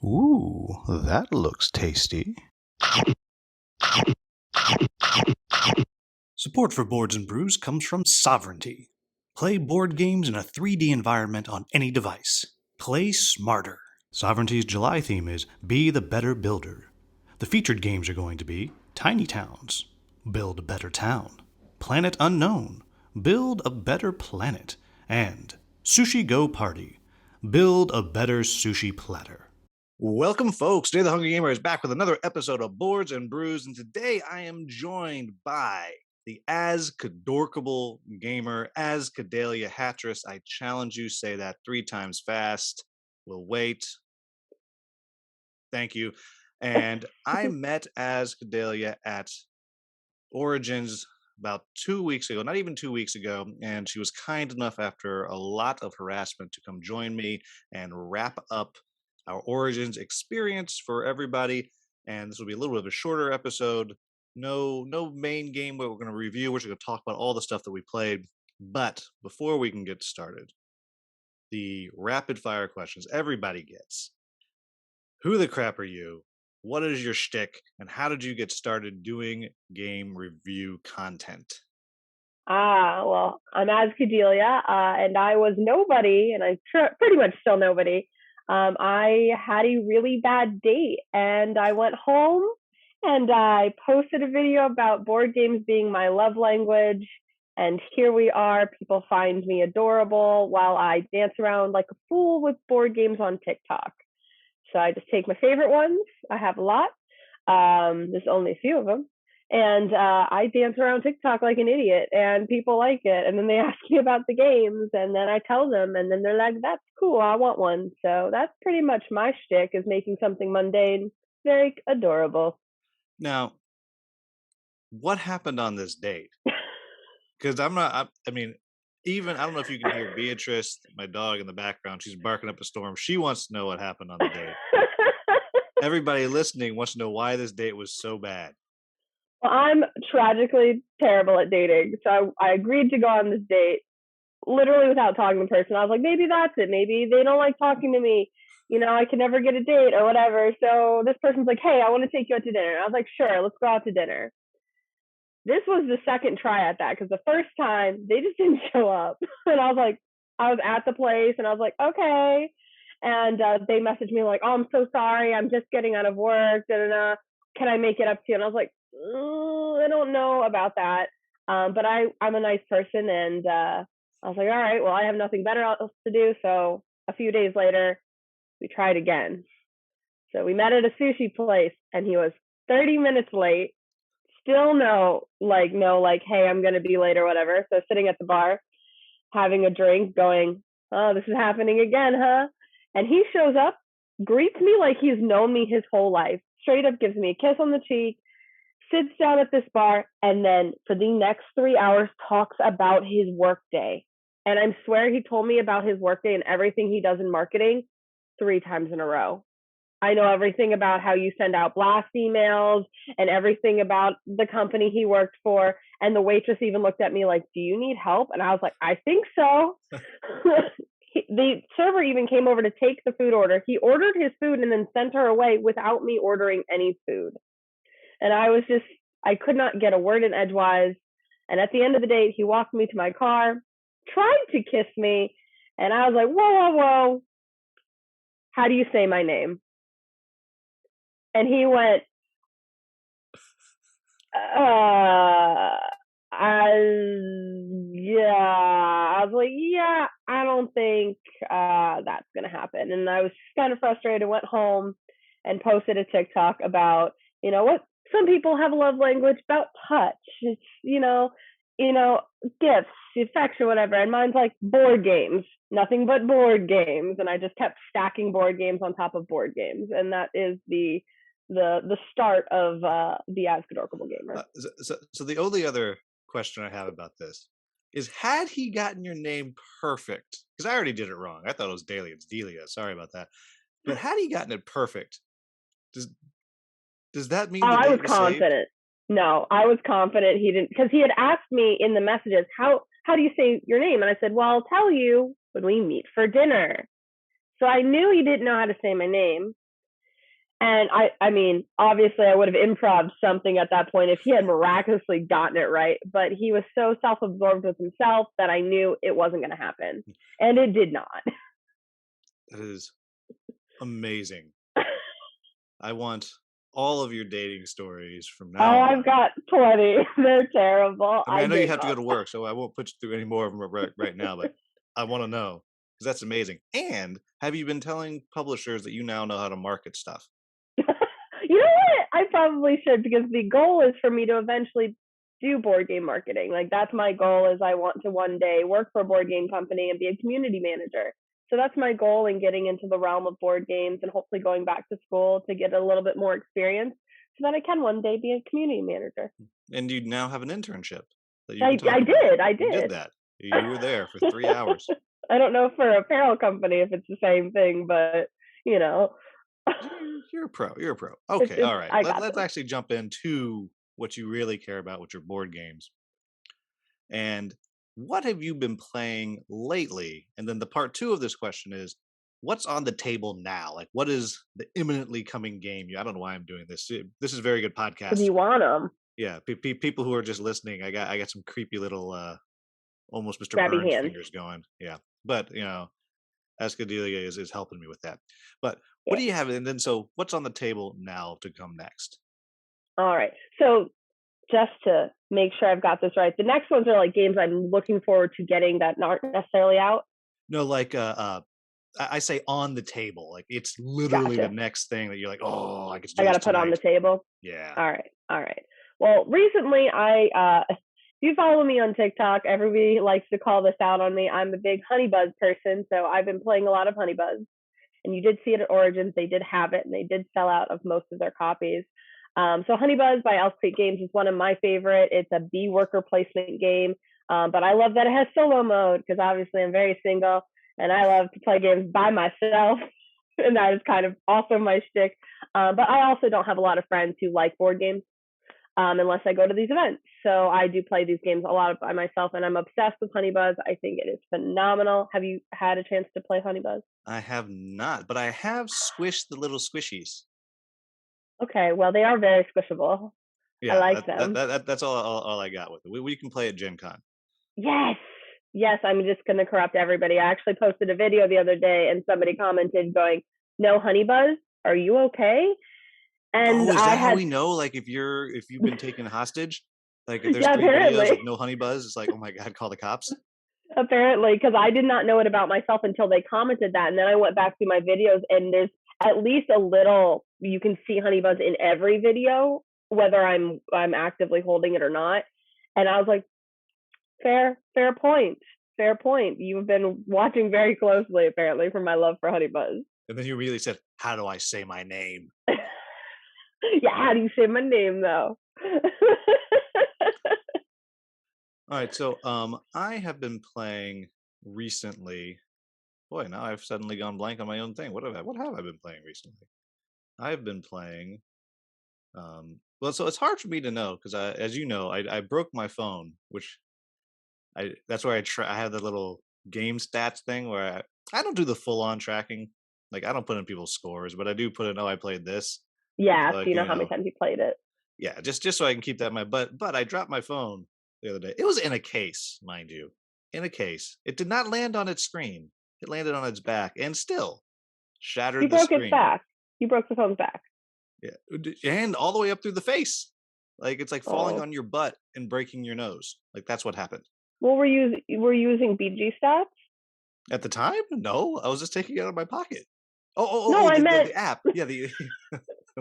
Ooh, that looks tasty. Support for Boards and Brews comes from Sovereignty. Play board games in a 3D environment on any device. Play smarter. Sovereignty's July theme is Be the Better Builder. The featured games are going to be Tiny Towns, Build a Better Town, Planet Unknown, Build a Better Planet, and Sushi Go Party, Build a Better Sushi Platter. Welcome, folks. Today, the Hungry Gamer is back with another episode of Boards and Brews, and today I am joined by the Azkadorkable gamer, Azkadelia Hattress. I challenge you, say that 3 times fast. We'll wait. Thank you. And I met Azkadelia at Origins about 2 weeks ago, not even 2 weeks ago, and she was kind enough after a lot of harassment to come join me and wrap up our Origins experience for everybody. And this will be a little bit of a shorter episode. No main game that we're going to review. We're just going to talk about all the stuff that we played. But before we can get started, the rapid fire questions everybody gets. Who the crap are you? What is your shtick? And how did you get started doing game review content? Well, I'm Azkadelia, and I was nobody, and I'm pretty much still nobody. I had a really bad date, and I went home, and I posted a video about board games being my love language, and here we are. People find me adorable while I dance around like a fool with board games on TikTok. So I just take my favorite ones. I have a lot. There's only a few of them. And I dance around TikTok like an idiot, and people like it. And then they ask me about the games, and then I tell them, and then they're like, that's cool, I want one. So that's pretty much my shtick, is making something mundane very adorable. Now, what happened on this date? Because I don't know if you can hear Beatrice, my dog, in the background. She's barking up a storm. She wants to know what happened on the date. Everybody listening wants to know why this date was so bad. Well, I'm tragically terrible at dating. So I agreed to go on this date literally without talking to the person. I was like, maybe that's it. Maybe they don't like talking to me. You know, I can never get a date or whatever. So this person's like, hey, I want to take you out to dinner. And I was like, sure, let's go out to dinner. This was the second try at that, because the first time they just didn't show up. And I was at the place, and I was like, okay. And they messaged me like, oh, I'm so sorry. I'm just getting out of work. Da-da-da. Can I make it up to you? And I was like, I don't know about that. But I'm a nice person. And I was like, all right, well, I have nothing better else to do. So a few days later, we tried again. So we met at a sushi place, and he was 30 minutes late. Still no, hey, I'm going to be late or whatever. So sitting at the bar, having a drink, going, oh, this is happening again, huh? And he shows up, greets me like he's known me his whole life, straight up gives me a kiss on the cheek, sits down at this bar, and then for the next 3 hours talks about his workday. And I swear he told me about his workday and everything he does in marketing 3 times in a row. I know everything about how you send out blast emails and everything about the company he worked for. And the waitress even looked at me like, do you need help? And I was like, I think so. The server even came over to take the food order. He ordered his food and then sent her away without me ordering any food. And I could not get a word in edgewise. And at the end of the day, he walked me to my car, tried to kiss me. And I was like, whoa. How do you say my name? And he went, yeah. I was like, yeah, I don't think that's going to happen. And I was kind of frustrated, went home and posted a TikTok about, what some people have a love language about touch. It's, gifts, affection, whatever. And mine's like board games, nothing but board games. And I just kept stacking board games on top of board games. And that is the start of the Azkadorkable gamer. So the only other question I have about this is, had he gotten your name perfect? Because I already did it wrong. I thought it was Dalia. It's Delia. Sorry about that. But had he gotten it perfect, does that mean? I was confident. No, I was confident he didn't, because he had asked me in the messages, how do you say your name? And I said, well, I'll tell you when we meet for dinner. So I knew he didn't know how to say my name. And I mean, obviously, I would have improv something at that point if he had miraculously gotten it right. But he was so self-absorbed with himself that I knew it wasn't going to happen, and it did not. That is amazing. I want all of your dating stories from now on. I've got 20. They're terrible. I mean, I know you have to go to work, so I won't put you through any more of them right now, but I want to know because that's amazing. And have you been telling publishers that you now know how to market stuff? You know what? I probably should, because the goal is for me to eventually do board game marketing. Like, that's my goal, is I want to one day work for a board game company and be a community manager. So that's my goal in getting into the realm of board games, and hopefully going back to school to get a little bit more experience so that I can one day be a community manager. And you now have an internship that you I can did. You did that. You were there for 3 hours. I don't know for apparel company if it's the same thing, but you know. You're a pro. You're a pro. Okay, all right. Let's actually jump into what you really care about with your board games. And what have you been playing lately? And then the part 2 of this question is, what's on the table now? Like, what is the imminently coming game? I don't know why I'm doing this. This is very good podcast. Do you want them? Yeah, people who are just listening, I got some creepy little, almost Mr. Grabby Burns hands. fingers going. Yeah, but Azkadelia is helping me with that. But what do you have? And then, so what's on the table now to come next? All right. So just to make sure I've got this right, the next ones are like games I'm looking forward to getting that aren't necessarily out. No, like I say on the table. Like, it's literally the next thing that you're like, oh, I got to put on the table. Yeah. All right. Well, recently if you follow me on TikTok, everybody likes to call this out on me. I'm a big Honey Buzz person, so I've been playing a lot of Honey Buzz. And you did see it at Origins. They did have it, and they did sell out of most of their copies. So Honey Buzz by Elf Creek Games is one of my favorite. It's a bee worker placement game, but I love that it has solo mode, because obviously I'm very single, and I love to play games by myself, and that is kind of also my shtick. But I also don't have a lot of friends who like board games, unless I go to these events. So I do play these games a lot by myself, and I'm obsessed with Honey Buzz. I think it is phenomenal. Have you had a chance to play Honey Buzz? I have not, but I have squished the little squishies. Okay, well, they are very squishable. Yeah, I like them. That's all I got with it. We can play at Gen Con. Yes, I'm just going to corrupt everybody. I actually posted a video the other day, and somebody commented going, "No Honey Buzz, are you okay?" And is that how we know? Like, if you've been taken hostage, like if there's 3 videos with no Honey Buzz, it's like, oh my God, call the cops. Apparently, because I did not know it about myself until they commented that, and then I went back to my videos, and there's at least a little, you can see Honey Buzz in every video, whether I'm actively holding it or not. And I was like, fair point. You've been watching very closely, apparently, for my love for Honey Buzz. And then you really said, how do I say my name? Yeah, how do you say my name, though? All right, so I have been playing recently. Boy, now I've suddenly gone blank on my own thing. What have I been playing recently? I've been playing. Well, so it's hard for me to know, because as you know, I broke my phone, which that's where I have the little game stats thing where I don't do the full on tracking. Like, I don't put in people's scores, but I do put in, I played this. Yeah, so you know how many times you played it. Yeah, just so I can keep that in my butt. But I dropped my phone the other day. It was in a case, mind you. In a case. It did not land on its screen. It landed on its back and still shattered the screen. You broke its back. You broke the phone's back. Yeah, and all the way up through the face. Like, it's like falling on your butt and breaking your nose. Like, that's what happened. Well, were you using BG stats? At the time? No, I was just taking it out of my pocket. No, I meant the app. Yeah, the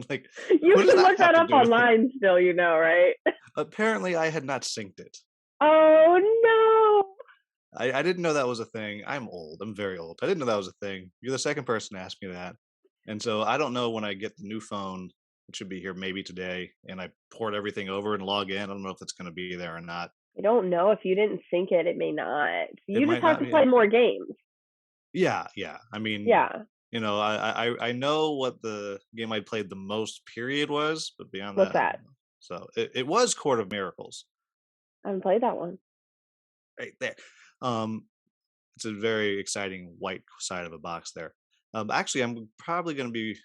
like, you can look that up online still, right? Apparently, I had not synced it. Oh no! I didn't know that was a thing. I'm old. I'm very old. I didn't know that was a thing. You're the second person to ask me that, and so I don't know when I get the new phone. It should be here maybe today, and I port everything over and log in. I don't know if it's going to be there or not. I don't know. If you didn't sync it, it may not. You just have to play more games. Yeah. I mean, yeah. I know what the game I played the most period was, but beyond what's that? So it was Court of Miracles. I haven't played that one. Right there. It's a very exciting white side of a box there. Actually, I'm probably going to be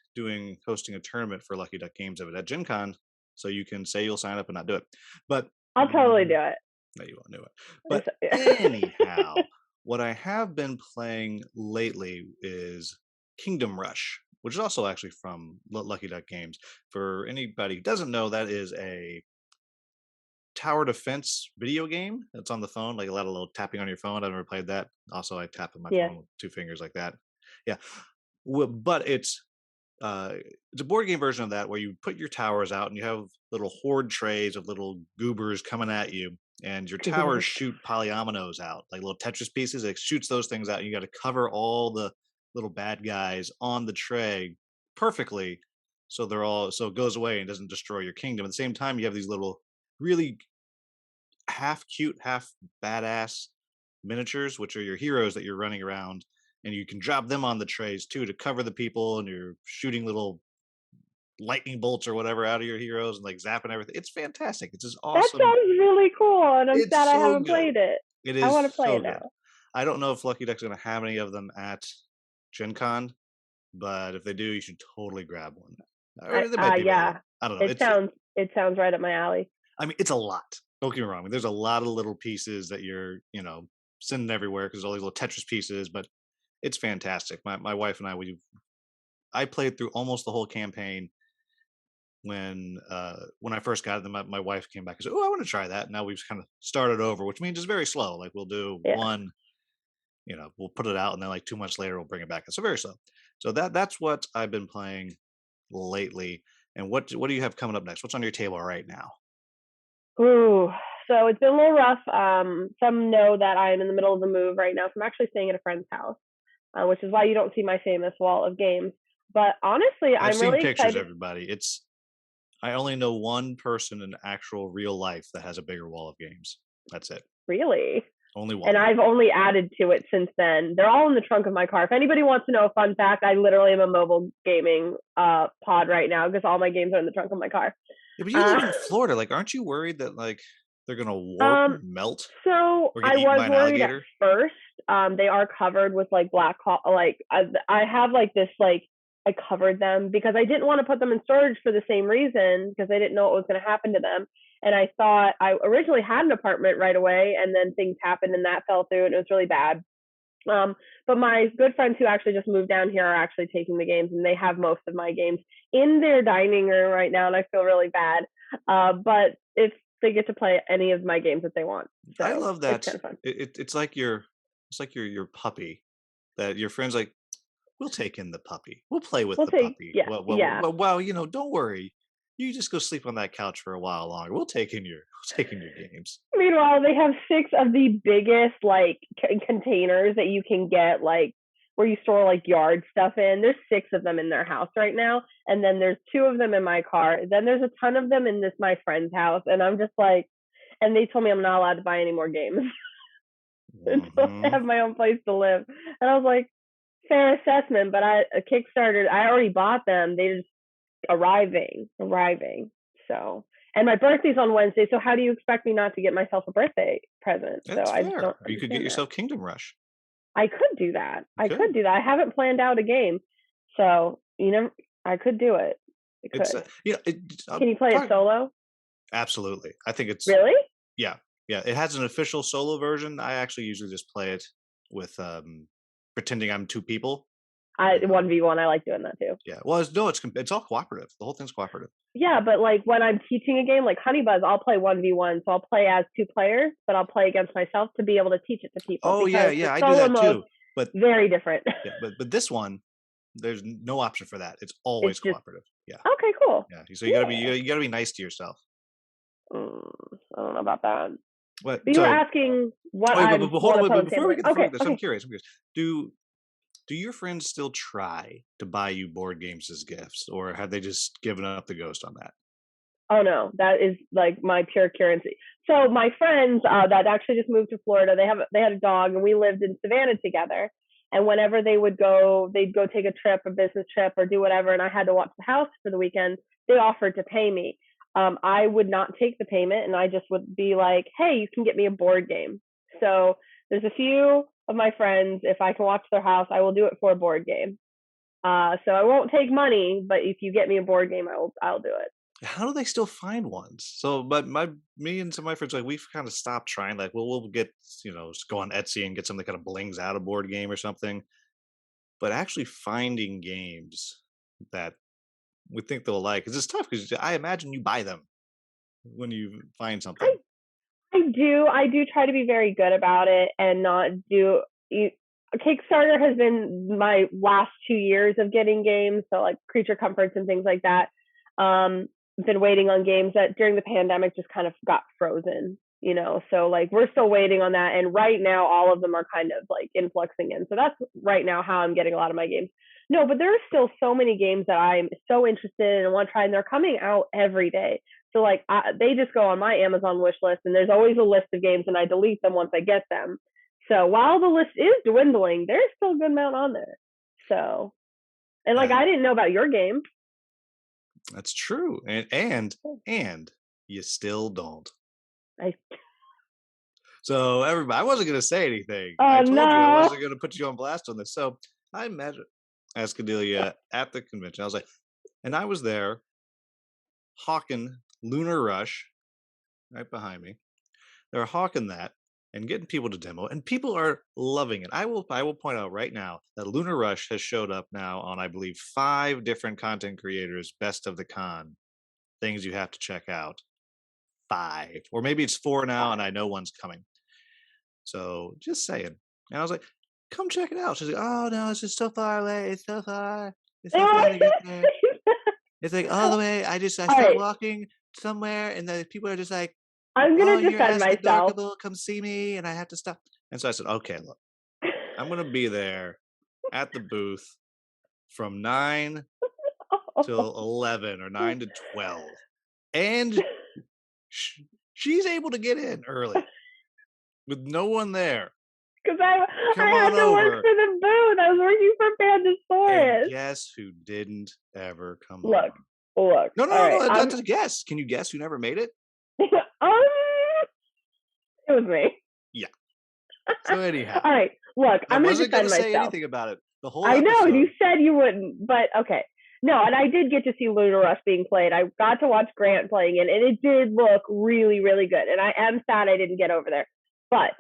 hosting a tournament for Lucky Duck Games of it at Gen Con, so you can say you'll sign up and not do it. But I'll totally do it. no, you won't do it. But anyhow, what I have been playing lately is Kingdom Rush, which is also actually from Lucky Duck Games. For anybody who doesn't know, that is a tower defense video game. It's on the phone, like a lot of little tapping on your phone. I've never played that. Also, I tap on my Yeah. phone with two fingers like that. Yeah, but it's a board game version of that where you put your towers out and you have little horde trays of little goobers coming at you, and your towers shoot polyominoes out like little Tetris pieces. It shoots those things out, and you got to cover all the little bad guys on the tray perfectly, so it goes away and doesn't destroy your kingdom. At the same time, you have these little really half cute, half badass miniatures, which are your heroes that you're running around, and you can drop them on the trays too to cover the people, and you're shooting little lightning bolts or whatever out of your heroes and like zapping everything. It's fantastic. It's just That awesome. sounds really cool, and I'm It's sad I so haven't good. played it. It I is want to play so it good. now. I don't know if Lucky Duck's going to have any of them at Gen Con, but if they do, you should totally grab one. Or they might be later. Yeah, I don't know. it sounds right up my alley. I mean, it's a lot. Don't get me wrong. There's a lot of little pieces that you're, sending everywhere because all these little Tetris pieces, but it's fantastic. My wife and I played through almost the whole campaign when I first got it. Then my wife came back and said, "Oh, I want to try that." Now we've kind of started over, which means it's very slow. Like we'll do Yeah. one, we'll put it out, and then like 2 months later we'll bring it back. It's so very slow. So that's what I've been playing lately. And what do you have coming up next? What's on your table right now? Ooh, so it's been a little rough. Some know that I'm in the middle of the move right now, so I'm actually staying at a friend's house, which is why you don't see my famous wall of games. But honestly, I've I'm seen really pictures, excited. everybody. I only know one person in actual real life that has a bigger wall of games. That's it. Really? Only one. And I've only added to it since then. They're all in the trunk of my car. If anybody wants to know a fun fact, I literally am a mobile gaming pod right now because all my games are in the trunk of my car. Yeah, but you live in Florida. Like, aren't you worried that like they're gonna warp or melt So or get I eaten was by an worried at alligator? first. They are covered with like like I have like this like I covered them because I didn't want to put them in storage for the same reason because I didn't know what was going to happen to them. And I thought I originally had an apartment right away, and then things happened and that fell through, and it was really bad. But my good friends who actually just moved down here are actually taking the games, and they have most of my games in their dining room right now, and I feel really bad. But if they get to play any of my games that they want, so I love that. it's kind of fun. It's like your puppy that your friends like. We'll take in the puppy. We'll play with We'll the take puppy. yeah. Well, don't worry. You just go sleep on that couch for a while longer. We'll take in your games. Meanwhile, they have 6 of the biggest like containers that you can get, like where you store like yard stuff in. There's 6 of them in their house right now, and then there's 2 of them in my car. Then there's a ton of them in this my friend's house, and I'm just like, and they told me I'm not allowed to buy any more games until I have my own place to live. And I was like, fair assessment, but Kickstarter, I already bought them. They just arriving. So, and my birthday's on Wednesday. So how do you expect me not to get myself a birthday present? That's so I fair. don't. You could get yourself Kingdom Rush. I could do that. I could do that. I haven't planned out a game, so I could do it. I could. Can you play it solo? Absolutely. I think it's really. Yeah. It has an official solo version. I actually usually just play it with pretending I'm 2 people. 1v1. I like doing that too. Yeah. Well, it's all cooperative. The whole thing's cooperative. Yeah, but like when I'm teaching a game like Honey Buzz, I'll play 1v1. So I'll play as 2 players, but I'll play against myself to be able to teach it to people. Oh yeah, I do that too. But very different. Yeah, but this one, there's no option for that. It's always cooperative. Yeah. Okay, cool. Yeah. So you gotta be nice to yourself. I don't know about that. What? But you were asking what I hold on. Before we get to this, okay. I'm curious. Do your friends still try to buy you board games as gifts, or have they just given up the ghost on that? Oh no, that is like my pure currency. So my friends that actually just moved to Florida, they had a dog, and we lived in Savannah together. And whenever they'd go take a trip, a business trip, or do whatever, and I had to watch the house for the weekend, they offered to pay me. I would not take the payment, and I just would be like, hey, you can get me a board game. So there's a few of my friends, if I can watch their house, I will do it for a board game. So I won't take money, but if you get me a board game, I'll do it. How do they still find ones? So, but me and some of my friends, like, we've kind of stopped trying. Like, well, we'll get, just go on Etsy and get something that kind of blings out a board game or something. But actually finding games that we think they'll like, because it's tough. Because I imagine you buy them when you find I something. I do try to be very good about it and not do. Kickstarter has been my last 2 years of getting games, so like Creature Comforts and things like that. Been waiting on games that during the pandemic just kind of got frozen, so like we're still waiting on that, and right now all of them are kind of like influxing in, so that's right now how I'm getting a lot of my games. No, but there are still so many games that I'm so interested in and want to try, and they're coming out every day. So like they just go on my Amazon wish list, and there's always a list of games, and I delete them once I get them. So while the list is dwindling, there's still a good amount on there. So, and like And I didn't know about your game. that's true. And you still don't. I So everybody, I wasn't going to say anything. Oh I told you I no. wasn't going to put you on blast on this. So I met Azkadelia at the convention. I was like, and I was there hawking Lunar Rush right behind me. They're hawking that and getting people to demo, and people are loving it. I will point out right now that Lunar Rush has showed up now on, I believe, 5 different content creators best of the con things you have to check out. 5, or maybe it's 4 now, and I know one's coming. So just saying. And I was like, come check it out. She's like, oh no, it's just so far away. It's so far. It's so far to get there. It's like all the way. I start right. walking somewhere, and the people are just like, I'm oh, gonna you're defend myself. Azkadorkable, come see me, and I have to stop. And so I said, okay, look, I'm gonna be there at the booth from 9 till 11 or 9 to 12, and she's able to get in early with no one there. Because I Come had on to work over. for the booth. I was working for Pandasaurus. And guess who didn't ever come Look. on? No, All right, that's a guess. Can you guess who never made it? It was me. Yeah. So anyhow. All right, look, I'm going to wasn't going defend to say myself. anything about it the whole I episode. know, you said you wouldn't, but okay. No, and I did get to see Lunar Rush being played. I got to watch Grant playing it, and it did look really, really good. And I am sad I didn't get over there. But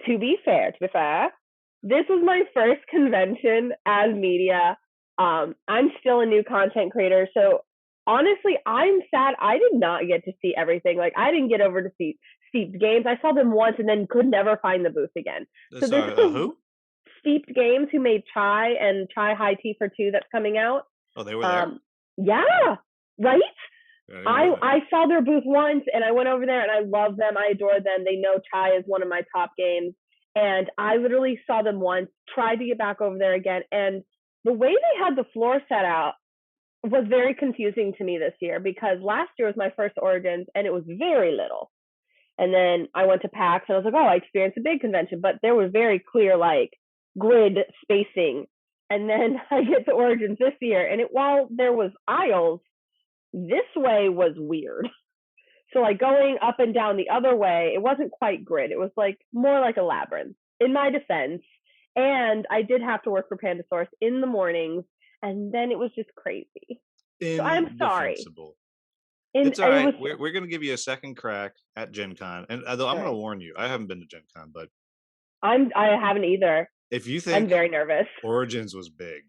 to be fair, this was my first convention as media. I'm still a new content creator, so honestly, I'm sad I did not get to see everything. Like, I didn't get over to see Steeped Games. I saw them once and then could never find the booth again. So Sorry, who? Steeped Games, who made Chai and Chai High Tea for 2 that's coming out. Oh, they were there? Yeah, right? I saw their booth once, and I went over there, and I love them. I adore them. They know Chai is one of my top games. And I literally saw them once, tried to get back over there again. And the way they had the floor set out was very confusing to me this year, because last year was my first Origins, and it was very little. And then I went to PAX, and I was like, oh, I experienced a big convention. But there was very clear, like, grid spacing. And then I get to Origins this year, and while there was aisles, this way was weird. So like going up and down the other way, it wasn't quite grid. It was like more like a labyrinth, in my defense. And I did have to work for Pandasaurus in the mornings, and then it was just crazy. So I'm sorry. It's all right. We're going to give you a second crack at Gen Con. And although I'm going to warn you, I haven't been to Gen Con, but I haven't either. If you think I'm very nervous. Origins was big,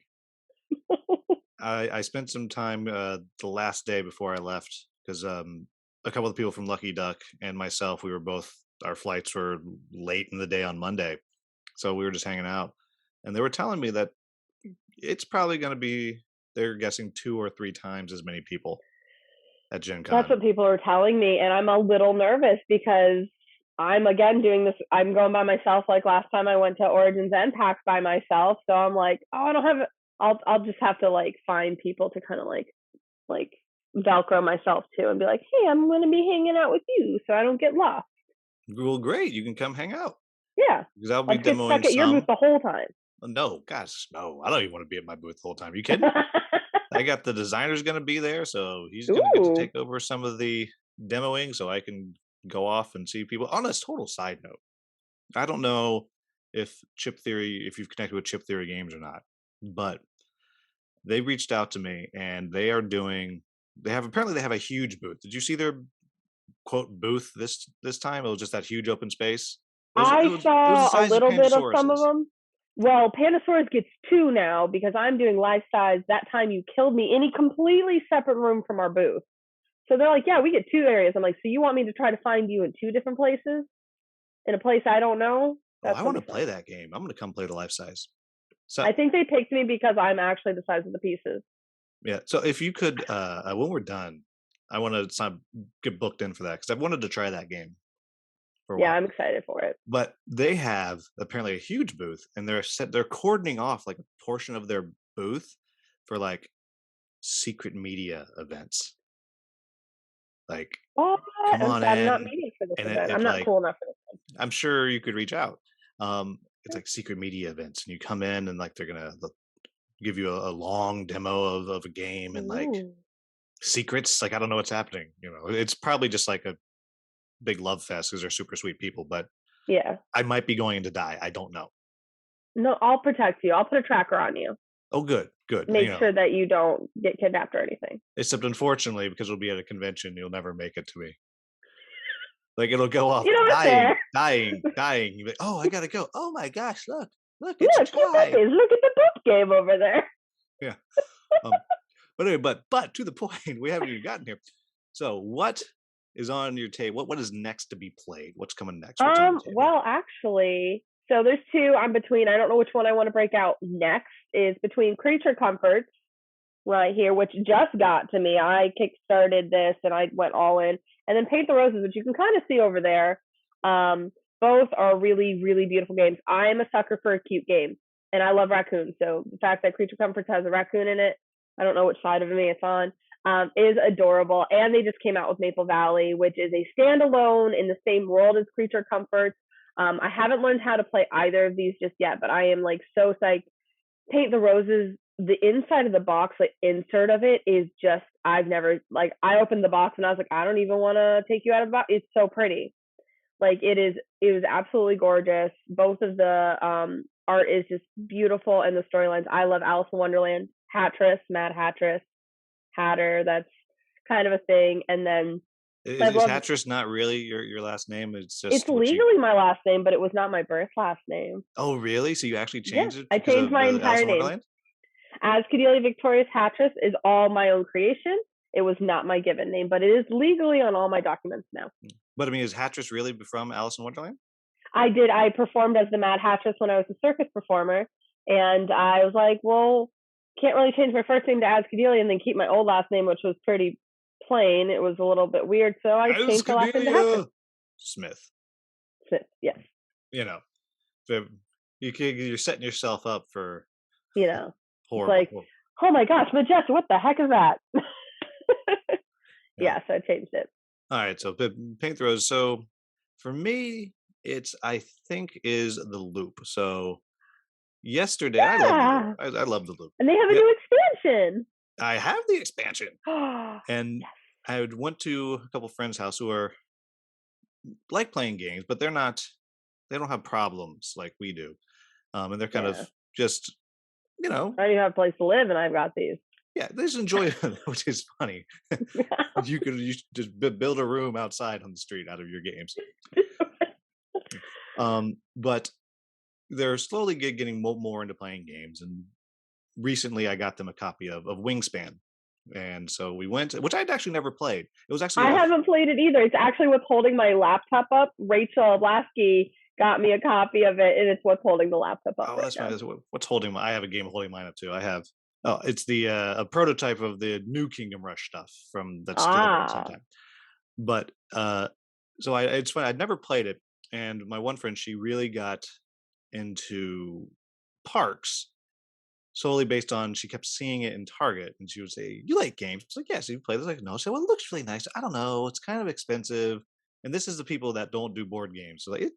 I spent some time the last day before I left, because a couple of the people from Lucky Duck and myself, our flights were late in the day on Monday, so we were just hanging out, and they were telling me that it's probably going to be, they're guessing 2 or 3 times as many people at Gen Con. That's what people are telling me, and I'm a little nervous because I'm again doing this. I'm going by myself. Like last time I went to Origins and PAX by myself. So I'm like, oh, I don't have. I'll just have to like find people to kind of like Velcro myself to, and be like, hey, I'm going to be hanging out with you, so I don't get lost. Well, great. You can come hang out. Yeah, because I'll be demoing stuck at your booth the whole time. No, gosh, no. I don't even want to be at my booth the whole time. You kidding? I got the designer's going to be there, so he's going to get to take over some of the demoing, so I can go off and see people. On a total side note, I don't know if you've connected with Chip Theory Games or not, but they reached out to me, and they are doing. They have a huge booth. Did you see their quote booth this time? It was just that huge open space. I It was the saw a size of little bit of some of Pandasaurus's. them. Well, Pandasaurus gets two now because I'm doing life size. That time you killed me in a completely separate room from our booth. So they're like, yeah, we get two areas. I'm like, so you want me to try to find you in two different places? In a place I don't know? Oh, That's I gonna want to be play fun. that game. I'm going to come play the life size. So I think they picked me because I'm actually the size of the pieces. yeah. So if you could, when we're done, I want to get booked in for that because I've wanted to try that game for a Yeah, while. I'm excited for it. But they have apparently a huge booth, and they're cordoning off like a portion of their booth for like secret media events. Like, Oh, come on I'm not in, meeting for this and event. I'm it not like cool enough for I'm sure you could reach out. It's like secret media events, and you come in, and like they'll give you a long demo of a game this. and like Ooh. secrets. Like I don't know what's happening. It's probably just like a big love fest because they're super sweet people. But Yeah. I might be going to die. I don't know. No, I'll protect you. I'll put a tracker on you. Oh, good, good. Make sure that you don't get kidnapped or anything. Except unfortunately, because we'll be at a convention, you'll never make it to me. Like it'll go off You know what's dying, there? dying, dying. You're like, oh, I gotta go. Oh my gosh, look, it's Look, cute time. puppies. Look at the poop game over there. Yeah. Um, but anyway, but to the point, we haven't even gotten here. So, what is on your table? What is next to be played? What's coming next? What's on the table? Well, actually, so there's two I'm between. I don't know which one I want to break out next. Is between Creature Comforts right here, which just got to me. I kickstarted this and I went all in, and then Paint the Roses, which you can kind of see over there. Both are really, really beautiful games. I am a sucker for a cute game, and I love raccoons. So the fact that Creature Comforts has a raccoon in it, I don't know which side of me it's on, is adorable. And they just came out with Maple Valley, which is a standalone in the same world as Creature Comforts. I haven't learned how to play either of these just yet, but I am like so psyched. Paint the Roses, the inside of the box, like insert of it is just, I've never, like, I opened the box and I was like, I don't even want to take you out of the box. It's so pretty. Like it was absolutely gorgeous. Both of the art is just beautiful, and the storylines. I love Alice in Wonderland, Hattress, Mad Hattress, Hatter. That's kind of a thing. And then Is Hattress not really your last name? It's just it's legally my last name, but it was not my birth last name. Oh, really? So you actually Yeah, changed it I because changed of my Alice entire in name. Wonderland? Azkadelia Victorious Hattress is all my own creation. It was not my given name, but it is legally on all my documents now. But I mean, is Hattress really from Alice in Wonderland? I performed as the Mad Hattress when I was a circus performer, and I was like, well, can't really change my first name to Azkadelia and then keep my old last name, which was pretty plain. It was a little bit weird, so I changed my last name to Hattress. Smith. Yes. So you're setting yourself up for horrible. It's like, oh my gosh, Majesta, what the heck is that? Yeah, so I changed it. All right, so Paint the Rose. So for me, I think is the Loop. So yesterday, yeah. I love the Loop, and they have a new expansion. I have the expansion, and yes. I went to a couple friends' house who are like playing games, but they don't have problems like we do, and they're kind of just I don't even have a place to live, and I've got these. Yeah, they just enjoy it, which is funny. You just build a room outside on the street out of your games. But they're slowly getting more into playing games, and recently I got them a copy of Wingspan, and so we went, which I'd actually never played. It was actually I haven't played it either. It's actually what's holding my laptop up. Rachel Lasky got me a copy of it, and it's what's holding the laptop up. Oh, that's fine. What's holding I have a game holding mine up too. I have. Oh, it's the a prototype of the new Kingdom Rush stuff from that's delivered at the same time. But so it's funny. I'd never played it, and my one friend, she really got into parks solely based on she kept seeing it in Target, and she would say, "You like games?" I was like, "Yes." You play this? Like, no. So well, it looks really nice. I don't know. It's kind of expensive, and this is the people that don't do board games. So like,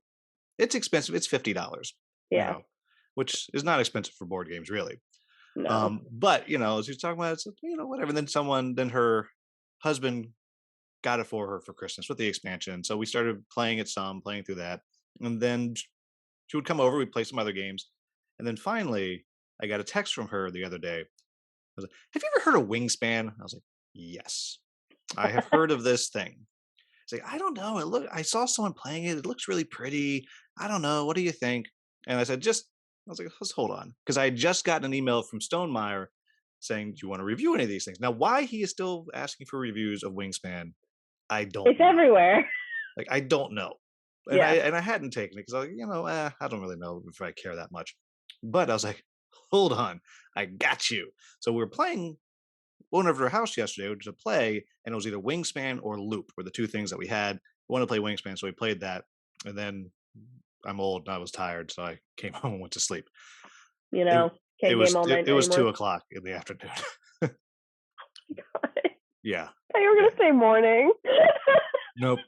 it's expensive. It's $50. Yeah. Which is not expensive for board games, really. No. But as you're talking about it, whatever. And then her husband got it for her for Christmas with the expansion. So we started playing through that. And then she would come over, we'd play some other games. And then finally I got a text from her the other day was like, "Have you ever heard of Wingspan?" I was like, "Yes, I have heard of this thing." It's like, "I don't know. I saw someone playing it. It looks really pretty. I don't know. What do you think?" And I said, I was like, "Let's hold on," because I had just gotten an email from Stonemeyer saying, "Do you want to review any of these things?" Now, why he is still asking for reviews of Wingspan, I don't It's know. everywhere. Like, I don't know. And Yeah. I hadn't taken it because I don't really know if I care that much. But I was like, hold on, I got you. So we were playing one of her house yesterday, which was a play, and it was either Wingspan or Loop were the two things that we had. We wanted to play Wingspan, so we played that. And then I'm old and I was tired, so I came home and went to sleep. You It know, can't game all night it was anymore. 2 o'clock in the afternoon. I Yeah. thought you were Yeah. gonna say morning. Nope.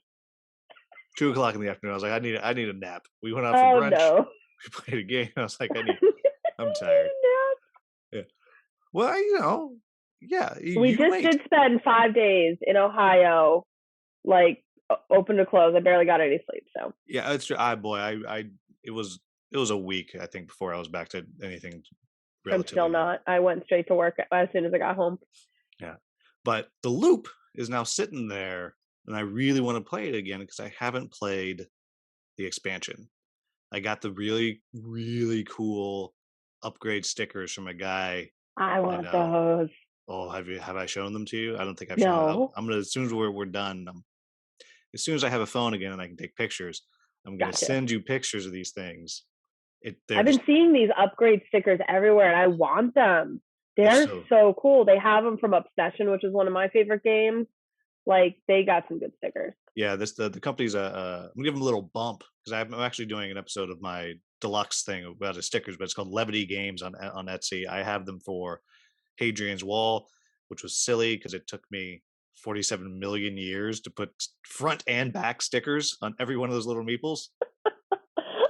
2 o'clock in the afternoon. I was like, I need a nap. We went out for Oh brunch. no. We played a game. I was like, I I'm need tired. a nap. Yeah. Well, yeah, We you just wait. did spend 5 days in Ohio, like open to close. I barely got any sleep, so Yeah, it's true. I boy, I it was a week I think before I was back to anything I'm still relatively not. normal. I went straight to work as soon as I got home. Yeah, but the loop is now sitting there, and I really want to play it again because I haven't played the expansion. I got the really cool upgrade stickers from a guy I I want know. those. Oh, have I shown them to you? I don't think I've shown. No, I'm gonna as soon as we're done. As soon as I have a phone again and I can take pictures, I'm gonna gotcha. send you pictures of these things. They're I've been just seeing these upgrade stickers everywhere, and I want them. they're They're so so cool. They have them from Obsession, which is one of my favorite games. Like they got some good stickers. yeah. The company's I'm gonna give them a little bump because I'm actually doing an episode of my deluxe thing about the stickers, but it's called Levity Games on Etsy. I have them for Hadrian's Wall, which was silly because it took me 47 million years to put front and back stickers on every one of those little meeples.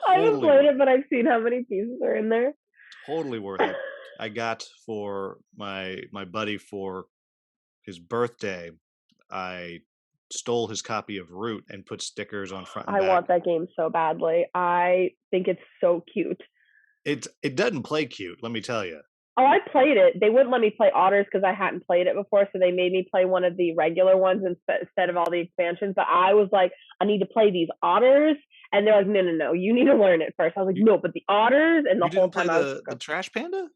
I haven't Totally played worth it, but I've seen how many pieces are in there. totally worth it. I got for my buddy for his birthday. I stole his copy of Root and put stickers on front and I back. want that game so badly. I think it's so cute. It doesn't play cute, let me tell you. Oh, I played it. They wouldn't let me play Otters because I hadn't played it before, so they made me play one of the regular ones instead of all the expansions. But I was like, I need to play these Otters, and they're like, no, you need to learn it first. I was like, You, no, but the Otters, and the you whole didn't play time I was, the Trash Panda?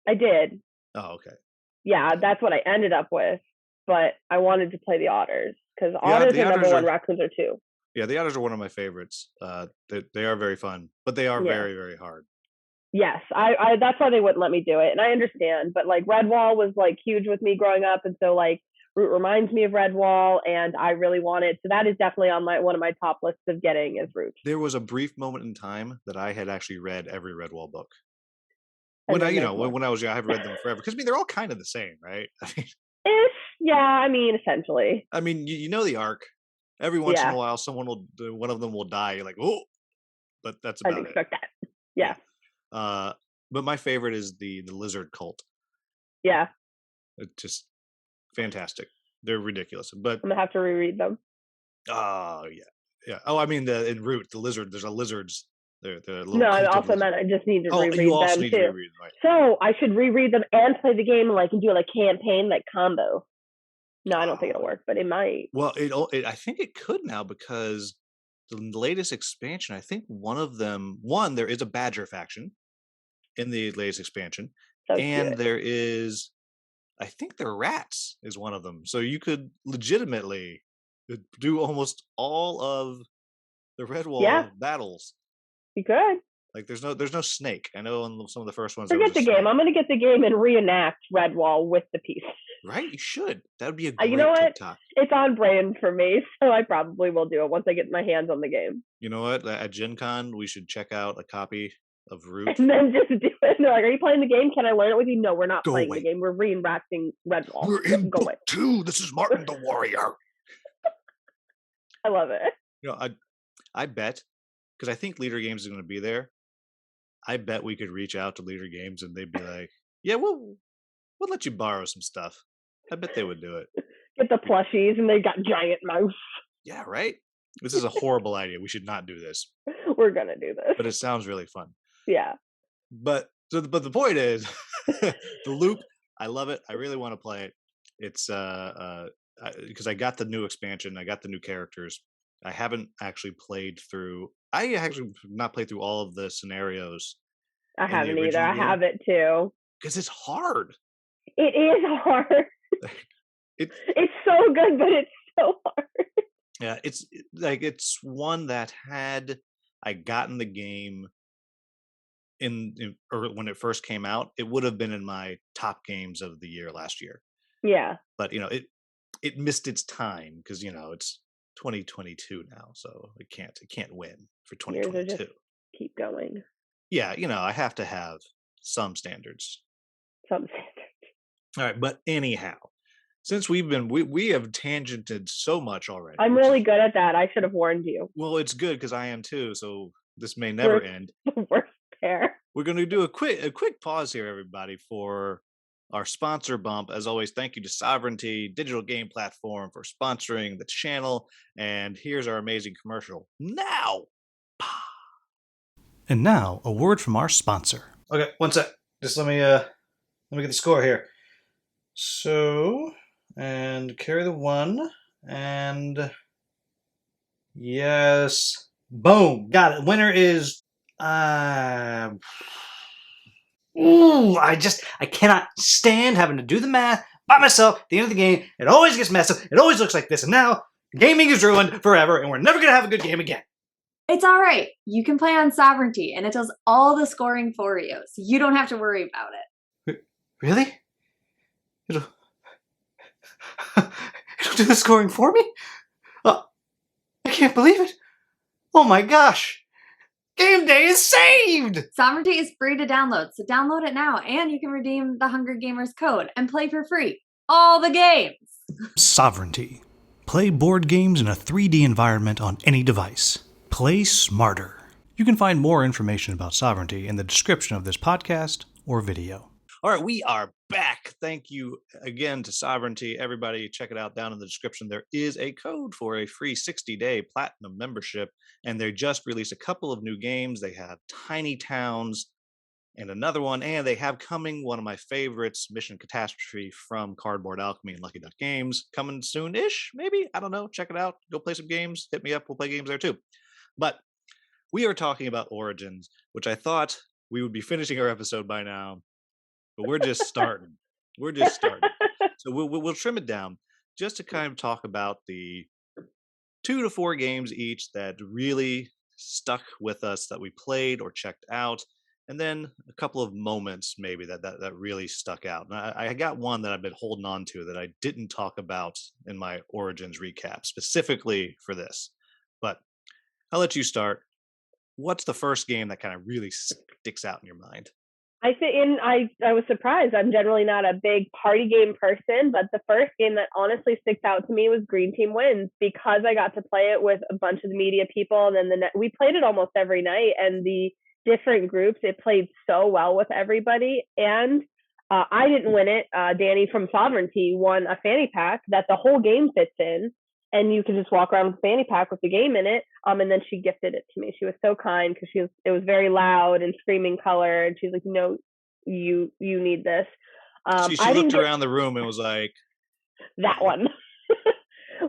I did. Oh, okay. Yeah, that's what I ended up with. But I wanted to play the Otters because Otters The are number otters one, are raccoons are two. yeah, the otters are one of my favorites. They are very fun, but they are Yeah. very hard. Yes, I that's why they wouldn't let me do it, and I understand. But like Redwall was like huge with me growing up, and so like Root reminds me of Redwall, and I really want it. So that is definitely on my one of my top lists of getting is Root. There was a brief moment in time that I had actually read every Redwall book. And When I, then there's more. when I was young, I've read them forever because I mean they're all kind of the same, right? Ish, yeah. I mean, essentially, I mean, you know the arc. Every once in a yeah. while, one of them will die. You're like, oh, but that's I didn't about it. expect that. Yeah, But my favorite is the lizard cult. yeah. It's just fantastic. They're ridiculous, but I'm gonna have to reread them. oh yeah. Oh, I mean in Root, the lizard. There's a lizards. They're little No, I cult of also lizards. meant I just need to Oh, you reread also them need to too. reread them, right? So I should reread them and play the game, and like, and do like campaign, like combo. No, I don't think it'll work, but it might. Well, I think it could now because the latest expansion. I think there is a badger faction in the latest expansion, So and cute. there is, I think the rats is one of them. So you could legitimately do almost all of the Redwall battles. You could. Like there's no snake. I know in some of the first ones Forget the game. I'm gonna get the game and reenact Redwall with the piece. Right, you should. That would be a great You know what? TikTok. It's on brand for me, so I probably will do it once I get my hands on the game. You know what? At Gen Con, we should check out a copy of Root. And then just do it. And they're like, "Are you playing the game? Can I learn it with you?" No, we're not playing away. the game. We're reenacting Redwall. We're in Go book away. 2. This is Martin the Warrior. I love it. You know, I bet because I think Leader Games is going to be there. I bet we could reach out to Leader Games and they'd be like, "Yeah, we'll let you borrow some stuff." I bet they would do it. Get the plushies, and they got giant mouse. Yeah, right. This is a horrible idea. We should not do this. We're gonna do this. But it sounds really fun. Yeah. But the point is, the loop I love it. I really want to play it. It's because I got the new expansion, I got the new characters. I haven't actually played through. I actually have not played through all of the scenarios I in the haven't either. original I game have it too. because it's hard. It is hard. It's It's so good, but it's so hard. yeah, it's one that had I gotten the game or when it first came out, it would have been in my top games of the year last year. Yeah. But it missed its time because it's 2022 now, so it can't win for Years are 2022. just keep going. Yeah, I have to have some standards. Some standards. All right, but anyhow, since we have tangented so much already. I'm really good at that. I should have warned you. Well, it's good because I am too. So this may never end. The worst pair. We're going to do a quick pause here, everybody, for our sponsor bump. As always, thank you to Sovereignty Digital Game Platform for sponsoring the channel. And here's our amazing commercial now. And now, a word from our sponsor. Okay, one sec. Just let me get the score here. So, and carry the 1, and yes, boom, got it. Winner is I cannot stand having to do the math by myself at the end of the game. It always gets messed up. It always looks like this, and now gaming is ruined forever, and we're never gonna have a good game again. It's all right. You can play on Sovereignty, and it does all the scoring for you, so you don't have to worry about it. Really? It'll do the scoring for me? I can't believe it. Oh my gosh. Game day is saved! Sovereignty is free to download, so download it now, and you can redeem the Hunger Gamers code and play for free all the games. Sovereignty. Play board games in a 3D environment on any device. Play smarter. You can find more information about Sovereignty in the description of this podcast or video. All right, we are back. Thank you again to Sovereignty. Everybody, check it out down in the description. There is a code for a free 60-day platinum membership, and they just released a couple of new games. They have Tiny Towns and another one, and they have coming one of my favorites, Mission Catastrophe from Cardboard Alchemy and Lucky Duck Games, coming soon-ish, maybe? I don't know. Check it out. Go play some games. Hit me up. We'll play games there too. But we are talking about Origins, which I thought we would be finishing our episode by now. But we're just starting. So we'll trim it down just to kind of talk about the 2 to 4 games each that really stuck with us that we played or checked out, and then a couple of moments maybe that really stuck out. And I got one that I've been holding on to that I didn't talk about in my Origins recap specifically for this. But I'll let you start. What's the first game that kind of really sticks out in your mind? I think, and I was surprised. I'm generally not a big party game person, but the first game that honestly sticks out to me was Green Team Wins, because I got to play it with a bunch of the media people, and then we played it almost every night, and the different groups, it played so well with everybody. And I didn't win it. Danny from Sovereignty won a fanny pack that the whole game fits in, and you can just walk around with a fanny pack with the game in it. And then she gifted it to me. She was so kind because it was very loud and screaming color. And she's like, "No, you need this." She looked around the room and was like, "That one."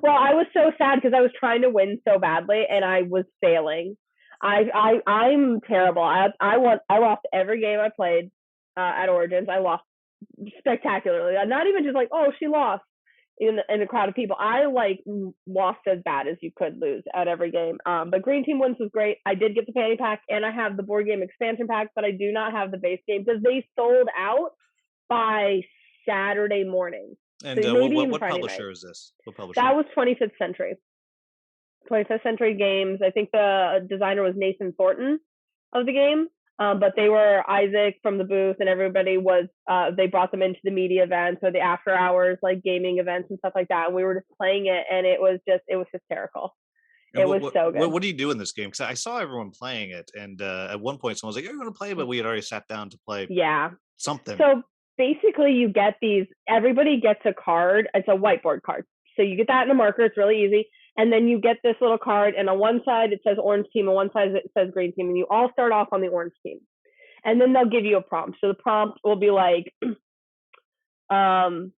Well, I was so sad because I was trying to win so badly and I was failing. I'm terrible. I lost every game I played at Origins. I lost spectacularly. Not even just like, oh, she lost in a crowd of people. I lost as bad as you could lose at every game. But Green Team Wins was great. I did get the fanny pack, and I have the board game expansion pack, but I do not have the base game because they sold out by Saturday morning. And so what publisher is this? What publisher? That was 25th Century. 25th Century Games. I think the designer was Nathan Thornton of the game. But they were Isaac from the booth, and everybody was, they brought them into the media events or the after hours, gaming events and stuff like that. And we were just playing it, and it was hysterical. It was so good. What do you do in this game? Because I saw everyone playing it, and at one point someone was like, "You're going to play," but we had already sat down to play. Yeah. Something. So basically, you get everybody gets a card. It's a whiteboard card. So you get that in a marker. It's really easy. And then you get this little card, and on one side it says orange team, and one side it says green team, and you all start off on the orange team. And then they'll give you a prompt. So the prompt will be like, um,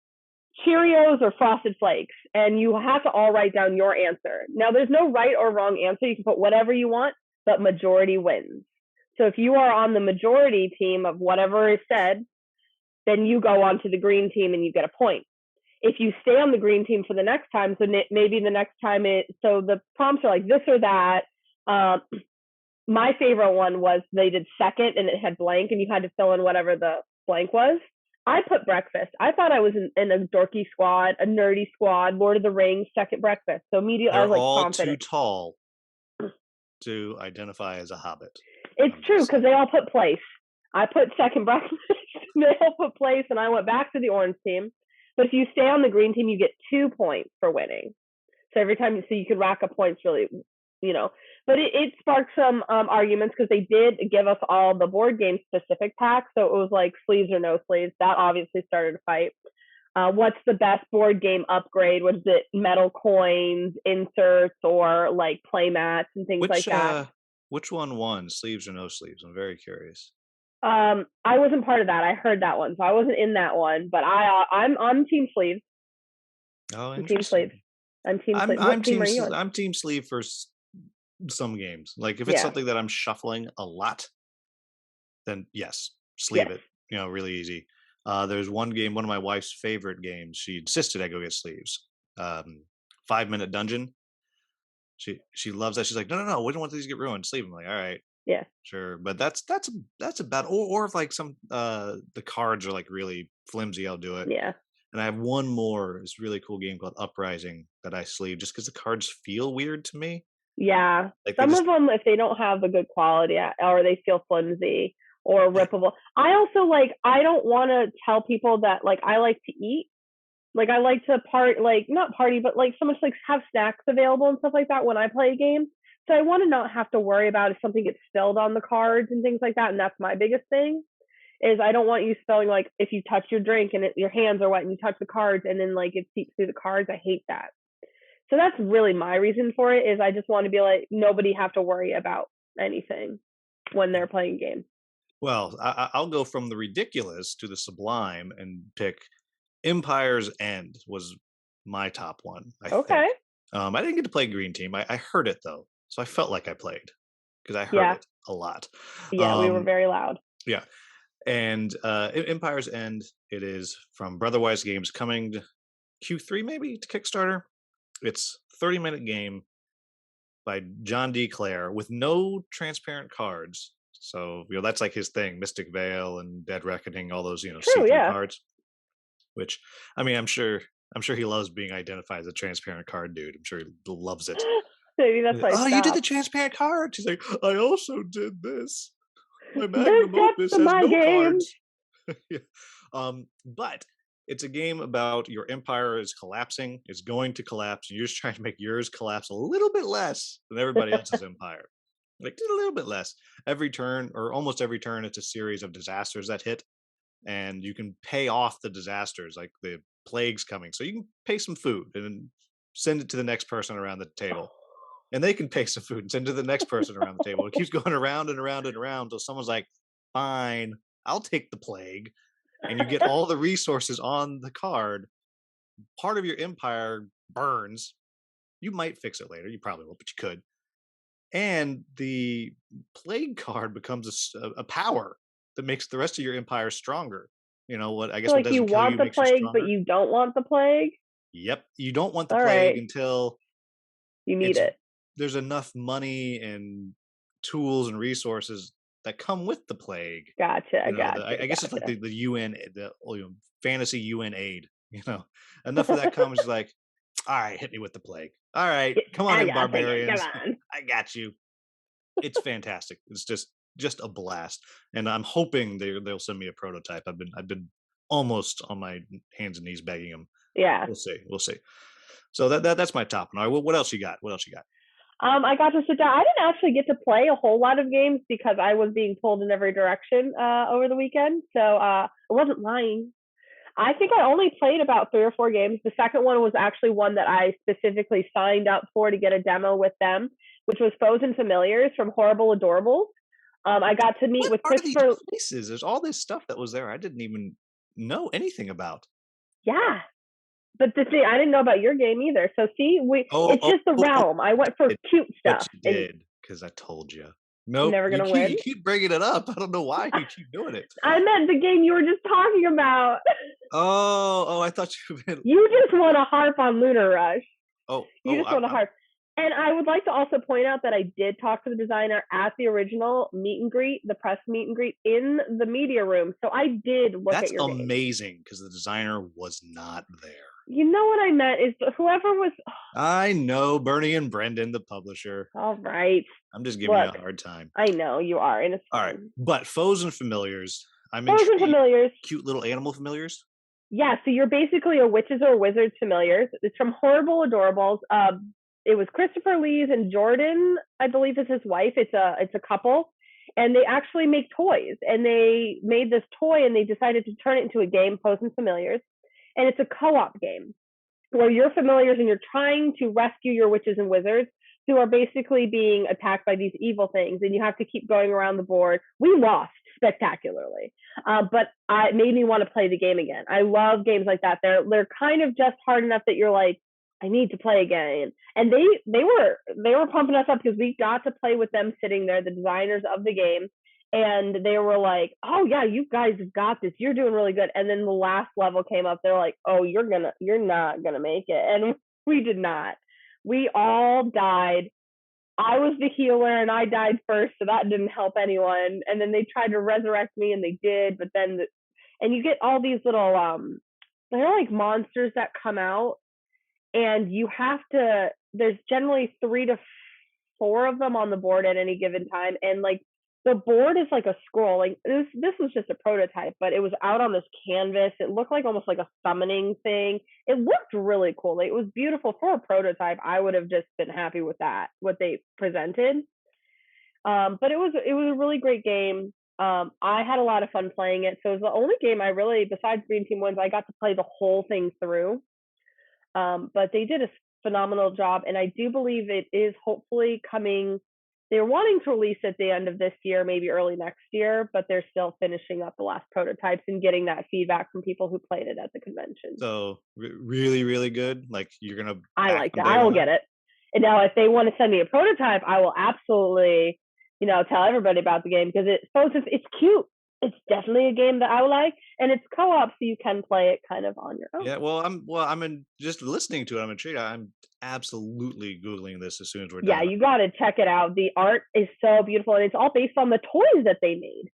Cheerios or Frosted Flakes, and you have to all write down your answer. Now, there's no right or wrong answer. You can put whatever you want, but majority wins. So if you are on the majority team of whatever is said, then you go on to the green team and you get a point. If you stay on the green team for the next time, so maybe the next time so the prompts are like this or that. My favorite one was they did second and it had blank and you had to fill in whatever the blank was. I put breakfast. I thought I was in a dorky squad, a nerdy squad, Lord of the Rings, second breakfast. So immediately I was all confident. too tall to identify as a hobbit. It's true because they all put place. I put second breakfast. They all put place, and I went back to the orange team. But if you stay on the green team, you get 2 points for winning. So every time, so you could rack up points really, But it sparked some arguments because they did give us all the board game specific packs. So it was like sleeves or no sleeves. That obviously started a fight. What's the best board game upgrade? Was it metal coins, inserts, or like play mats and things like that? Which one won, sleeves or no sleeves? I'm very curious. I wasn't part of that. I heard that one, so I wasn't in that one. But I'm on team sleeves. Oh, team sleeves. I'm team sleeves. What team are you on? I'm team sleeve for some games. Like if it's something that I'm shuffling a lot, then yes, sleeve it. Really easy. There's one game, one of my wife's favorite games. She insisted I go get sleeves. 5-minute dungeon. She loves that. She's like, no, we don't want these to get ruined. Sleeve them. I'm like, all right, yeah, sure. But that's about. Or if like some the cards are like really flimsy, I'll do it. Yeah. And I have one more. This really cool game called Uprising that I sleeve just because the cards feel weird to me. Yeah, like some of them, if they don't have a good quality or they feel flimsy or rippable. I also I don't want to tell people that I like to eat. Like I like to not party, but so much have snacks available and stuff like that when I play a game. So I want to not have to worry about if something gets spilled on the cards and things like that. And that's my biggest thing is I don't want you spilling if you touch your drink and your hands are wet and you touch the cards and then it seeps through the cards. I hate that. So that's really my reason for it is I just want to be nobody have to worry about anything when they're playing a game. Well, I'll go from the ridiculous to the sublime and pick Empire's End was my top one. I think. I didn't get to play Green Team. I heard it though, so I felt like I played because I heard it a lot. Yeah, we were very loud. Yeah, and Empire's End. It is from Brotherwise Games, coming to Q3 maybe to Kickstarter. It's a 30-minute game by John D. Clare with no transparent cards. So that's his thing: Mystic Veil and Dead Reckoning, all those see-through cards. Which I'm sure he loves being identified as a transparent card dude. I'm sure he loves it. Maybe that's you did the transparent card. She's like, I also did this. My magnum opus has no cards. But it's a game about your empire is collapsing, is going to collapse, and you're just trying to make yours collapse a little bit less than everybody else's empire. Just a little bit less. Every turn, or almost every turn, it's a series of disasters that hit. And you can pay off the disasters, like the plagues coming. So you can pay some food and send it to the next person around the table. And they can pay some food and send it to the next person around the table. It keeps going around and around and around until someone's like, fine, I'll take the plague. And you get all the resources on the card. Part of your empire burns. You might fix it later. You probably won't, but you could. And the plague card becomes a power that makes the rest of your empire stronger. I guess what you want the plague, but you don't want the plague. Yep, you don't want the plague until you need it. There's enough money and tools and resources that come with the plague. Gotcha. I guess it's like the UN, the fantasy UN aid. Enough of that comes all right, hit me with the plague. All right, come on in, barbarians. Come on. I got you. It's fantastic. It's just a blast, and I'm hoping they'll send me a prototype. I've been almost on my hands and knees begging them. Yeah, we'll see. So that's my top one. All right, what else you got? I got to sit down. I didn't actually get to play a whole lot of games because I was being pulled in every direction over the weekend. So I wasn't lying. I think I only played about 3 or 4 games. The second one was actually one that I specifically signed up for to get a demo with them, which was Foes and Familiars from Horrible Adorables. I got to meet with Christopher. There's all this stuff that was there I didn't even know anything about. Yeah. But the thing, I didn't know about your game either. So see, Oh, it's just the realm. I went for cute bet stuff, you and did, because I told you. I'm Nope, never you gonna keep win. you keep bringing it up. I don't know why you keep doing it. I meant the game you were just talking about. Oh, I thought you meant. You just want to harp on Lunar Rush. You just I'm, want to I'm harp. And I would like to also point out that I did talk to the designer at the original meet and greet, the press meet and greet in the media room. So I did look that's at your game. amazing because the designer was not there. You know what I meant is whoever was. I know Bernie and Brendan, the publisher. All right. I'm just giving you a hard time. I know you are, and it's All right, but foes and familiars. I'm Foes and intrigued. familiars. Cute little animal familiars. Yeah, so you're basically a witches or wizards familiars. It's from Horrible Adorables. It was Christopher Lee's and Jordan, I believe, is his wife. It's a couple, and they actually make toys. And they made this toy, and they decided to turn it into a game, Foes and Familiars, and it's a co-op game where you're familiars and you're trying to rescue your witches and wizards who are basically being attacked by these evil things, and you have to keep going around the board. We lost spectacularly, but it made me want to play the game again. I love games like that. They're kind of just hard enough that you're like, I need to play again. And they were pumping us up because we got to play with them sitting there, the designers of the game, and they were like, "Oh yeah, you guys have got this. You're doing really good." And then the last level came up. They're like, "Oh, you're not gonna make it," and we did not. We all died. I was the healer and I died first, so that didn't help anyone. And then they tried to resurrect me and they did, but then and you get all these little they're like monsters that come out, and you have to there's generally 3 to 4 of them on the board at any given time, and like the board is like a scroll. Like this was just a prototype, but it was out on this canvas. It looked like almost like a summoning thing. It looked really cool. Like, it was beautiful for a prototype. I would have just been happy with that, what they presented. But it was a really great game. I had a lot of fun playing it. So it was the only game I really, besides Green Team Wins, I got to play the whole thing through. But they did a phenomenal job, and I do believe it is hopefully coming. They're wanting to release at the end of this year, maybe early next year, but they're still finishing up the last prototypes and getting that feedback from people who played it at the convention. So really, really good. Like, you're gonna. I like that. I will get it. And now, if they want to send me a prototype, I will absolutely, tell everybody about the game, because it's cute. It's definitely a game that I like, and it's co-op, so you can play it kind of on your own. Yeah, I'm just listening to it. I'm intrigued. I'm absolutely Googling this as soon as we're done. Yeah, you got to check it out. The art is so beautiful, and it's all based on the toys that they made.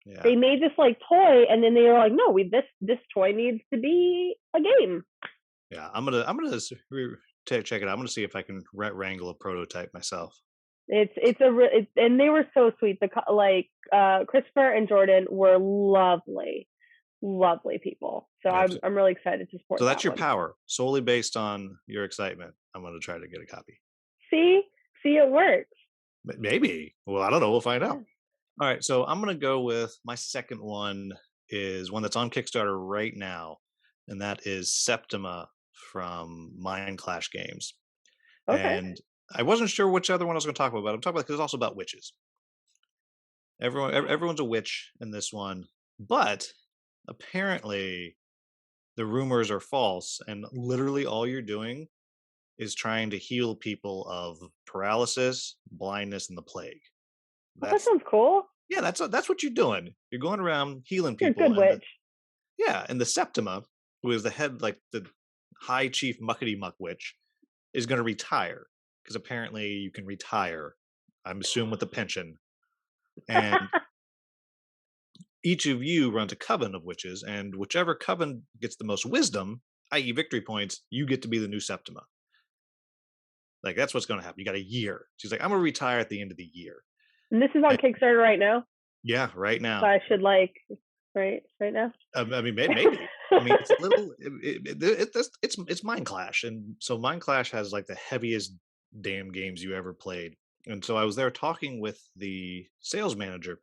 Yeah. They made this like toy, and then they were like, "No, this toy needs to be a game." Yeah, I'm gonna check it out. I'm gonna see if I can wrangle a prototype myself. And they were so sweet. Christopher and Jordan were lovely people. So I'm really excited to support. So that's your power, solely based on your excitement. I'm going to try to get a copy. See, it works. Maybe. Well, I don't know. We'll find out. All right. So I'm going to go with my second one is one that's on Kickstarter right now, and that is Septima from Mind Clash Games. Okay. And I wasn't sure which other one I was going to talk about, but I'm talking about because it's also about witches. Everyone's a witch in this one, but apparently the rumors are false, and literally all you're doing is trying to heal people of paralysis, blindness, and the plague. That sounds cool. Yeah, that's what you're doing. You're going around healing people. You're a good witch. And the Septima, who is the head, like the high chief muckety muck witch, is going to retire, because apparently you can retire, I'm assuming, with a pension. And each of you runs a coven of witches, and whichever coven gets the most wisdom, i.e. victory points, you get to be the new Septima. Like, that's what's going to happen. You got a year. She's like, I'm going to retire at the end of the year. And this is on Kickstarter right now? Yeah, right now. So I should right now? I mean, maybe. I mean, it's a little, it's Mind Clash. And so Mind Clash has like the heaviest damn games you ever played. And so I was there talking with the sales manager,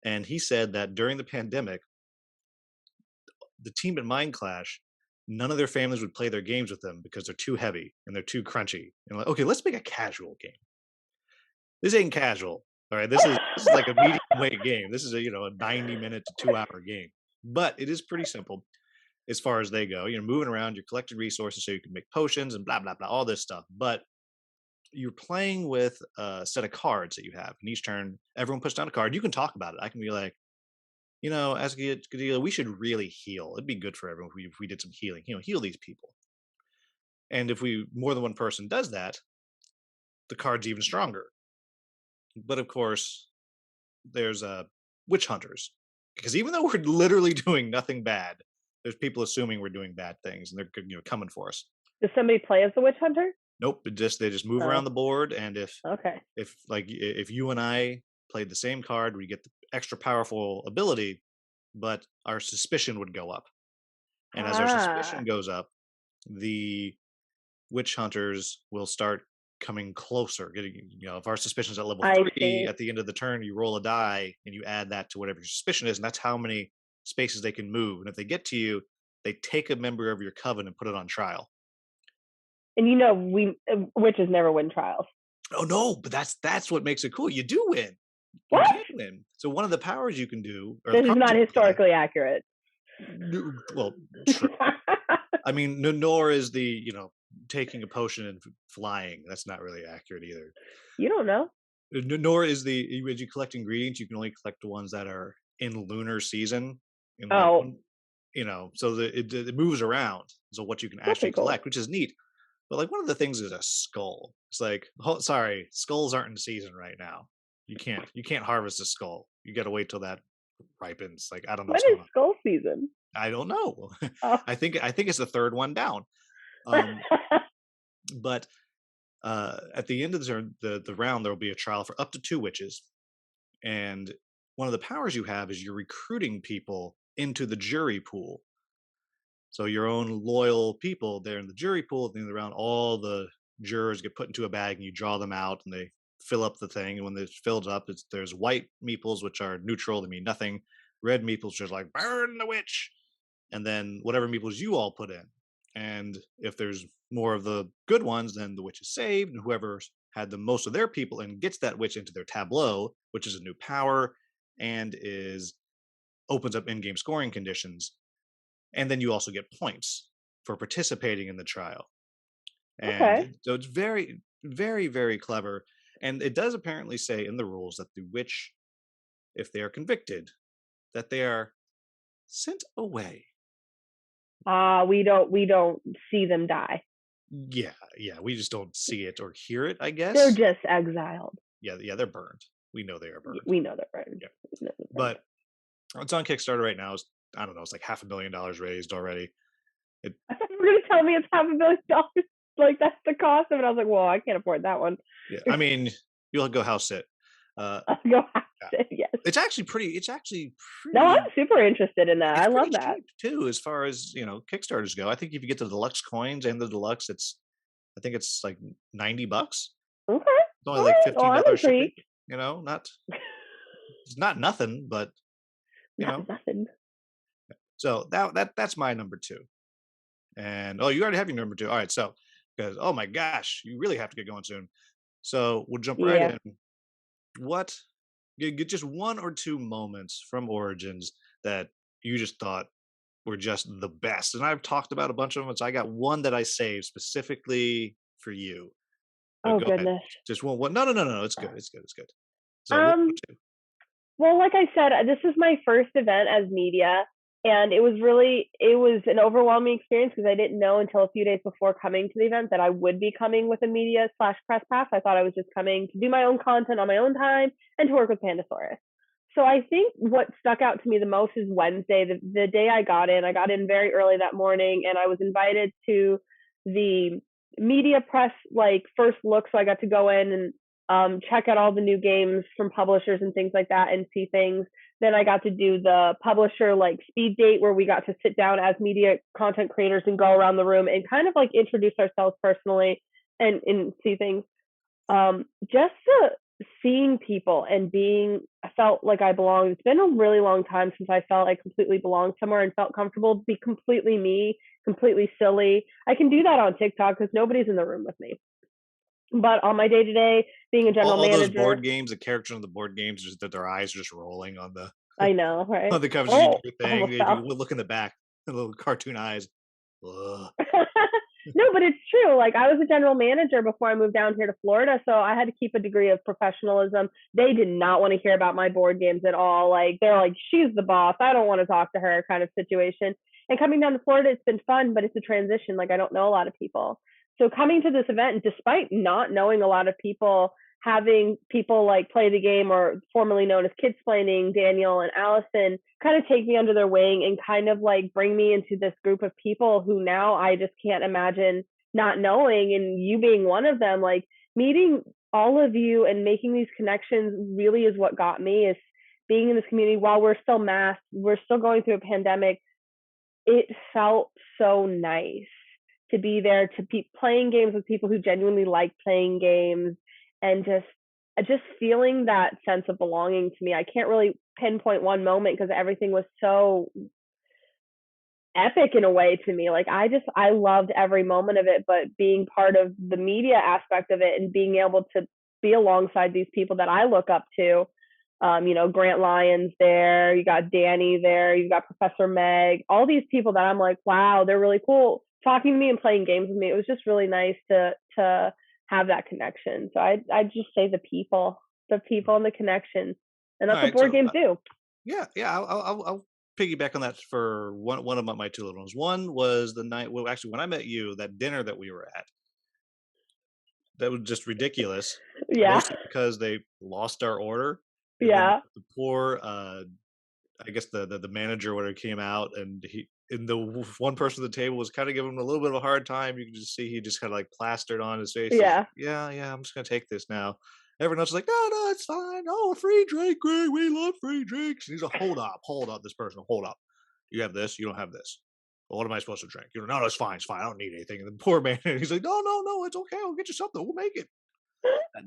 and he said that during the pandemic, the team at Mind Clash, none of their families would play their games with them because they're too heavy and they're too crunchy. And like, okay, let's make a casual game. This ain't casual. All right, this is like a medium weight game. This is a 90-minute to 2-hour game, but it is pretty simple. as far as they go. Moving around, you're collecting resources so you can make potions and blah blah blah, all this stuff. But you're playing with a set of cards that you have, and each turn, everyone puts down a card. You can talk about it. I can be like, Azkadelia, we should really heal. It'd be good for everyone if we did some healing. Heal these people. And if more than one person does that, the card's even stronger. But of course, there's witch hunters, because even though we're literally doing nothing bad, there's people assuming we're doing bad things, and they're coming for us. Does somebody play as the witch hunter? Nope, they just move around the board, and if you and I played the same card, we get the extra powerful ability, but our suspicion would go up. And as our suspicion goes up, the witch hunters will start coming closer. If our suspicion's at level 3, at the end of the turn, you roll a die and you add that to whatever your suspicion is, and that's how many spaces they can move. And if they get to you, they take a member of your coven and put it on trial. And witches never win trials. Oh no, but that's what makes it cool. You do win. What? You can win. So one of the powers you can do. This is not historically accurate. Well, true. I mean, nor is the taking a potion and flying. That's not really accurate either. You don't know. Nor is as you collect ingredients, you can only collect the ones that are in lunar season. So it moves around. So what you can actually collect, which is neat. But one of the things is a skull. It's like, oh, sorry, skulls aren't in season right now. You can't harvest a skull. You got to wait till that ripens. I don't know. When is skull season? I don't know. Oh. I think it's the third one down. But at the end of the round, there will be a trial for up to 2 witches, and one of the powers you have is you're recruiting people into the jury pool. So your own loyal people, they're in the jury pool. At the end of the round, all the jurors get put into a bag, and you draw them out, and they fill up the thing. And when it's filled up, there's white meeples, which are neutral, they mean nothing. Red meeples just burn the witch. And then whatever meeples you all put in. And if there's more of the good ones, then the witch is saved, and whoever had the most of their people and gets that witch into their tableau, which is a new power and opens up in-game scoring conditions. And then you also get points for participating in the trial. And so it's very, very, very clever. And it does apparently say in the rules that the witch, if they are convicted, that they are sent away. We don't see them die. Yeah, we just don't see it or hear it, I guess. They're just exiled. Yeah, they're burned. We know they are burned. We know they're burned. Yeah. But it's on Kickstarter right now. I don't know, it's $500 million raised already. I thought you were going to tell me it's $500 million. That's the cost of it. I was like, well, I can't afford that one. Yeah, I mean, you'll go house sit. I'll go house sit, yes. It's actually pretty. No, I'm super interested in that. I love that too. As far as Kickstarters go, I think if you get the deluxe coins and the deluxe, I think it's like $90. Okay. It's only $15 shipping. It's not nothing, but nothing. So that's my number 2. And you already have your number 2. All right, so because oh my gosh, you really have to get going soon. So we'll jump right in. What? Get just 1 or 2 moments from Origins that you just thought were just the best. And I've talked about a bunch of them. So I got one that I saved specifically for you. Oh goodness! Ahead. Just one. No. It's good. It's good. So well, like I said, this is my first event as media, and it was an overwhelming experience because I didn't know until a few days before coming to the event that I would be coming with a media/press pass. I thought I was just coming to do my own content on my own time and to work with Pandasaurus. So I think what stuck out to me the most is Wednesday, the day I got in. I got in very early that morning, and I was invited to the media press first look, so I got to go in and check out all the new games from publishers and things like that and see things. Then I got to do the publisher speed date where we got to sit down as media content creators and go around the room and kind of introduce ourselves personally and see things. Just seeing people and I felt like I belonged. It's been a really long time since I felt I completely belonged somewhere and felt comfortable to be completely me, completely silly. I can do that on TikTok because nobody's in the room with me. But on my day-to-day, being a general manager, those board games, the characters on the board games, just that their eyes are just rolling on the. I know, right? On the cover thing. If you look in the back, little cartoon eyes. Ugh. No, but it's true. Like I was a general manager before I moved down here to Florida, so I had to keep a degree of professionalism. They did not want to hear about my board games at all. Like they're like, she's the boss. I don't want to talk to her kind of situation. And coming down to Florida, it's been fun, but it's a transition. Like I don't know a lot of people. So coming to this event, despite not knowing a lot of people, having people like play the game or formerly known as Kidsplaining, Daniel and Allison, kind of take me under their wing and kind of like bring me into this group of people who now I just can't imagine not knowing. And you being one of them, like meeting all of you and making these connections really is what got me, is being in this community while we're still masked, we're still going through a pandemic. It felt so nice to be there, to be playing games with people who genuinely like playing games, and just feeling that sense of belonging to me. I can't really pinpoint one moment because everything was so epic in a way to me. Like I loved every moment of it, but being part of the media aspect of it and being able to be alongside these people that I look up to, Grant Lyons there, you got Danny there, you've got Professor Meg, all these people that I'm like, wow, they're really cool talking to me and playing games with me. It was just really nice to have that connection. So I'd just say the people and the connections, and that's what board games do. Yeah, I'll piggyback on that for one of my two little ones. One was the night, well, actually, when I met you, that dinner that we were at, that was just ridiculous. Yeah, Mostly because they lost our order. And yeah. the poor, I guess the manager when it came out, and the one person at the table was kind of giving him a little bit of a hard time. You can just see he just kind of like plastered on his face. Yeah. Like, yeah, I'm just gonna take this now. Everyone else is like, no, it's fine. Oh, free drink, great. We love free drinks. And he's like, hold up. This person, hold up. You have this. You don't have this. Well, what am I supposed to drink? No, it's fine. I don't need anything. And the poor man, he's like, no, it's okay. I'll get you something. We'll make it.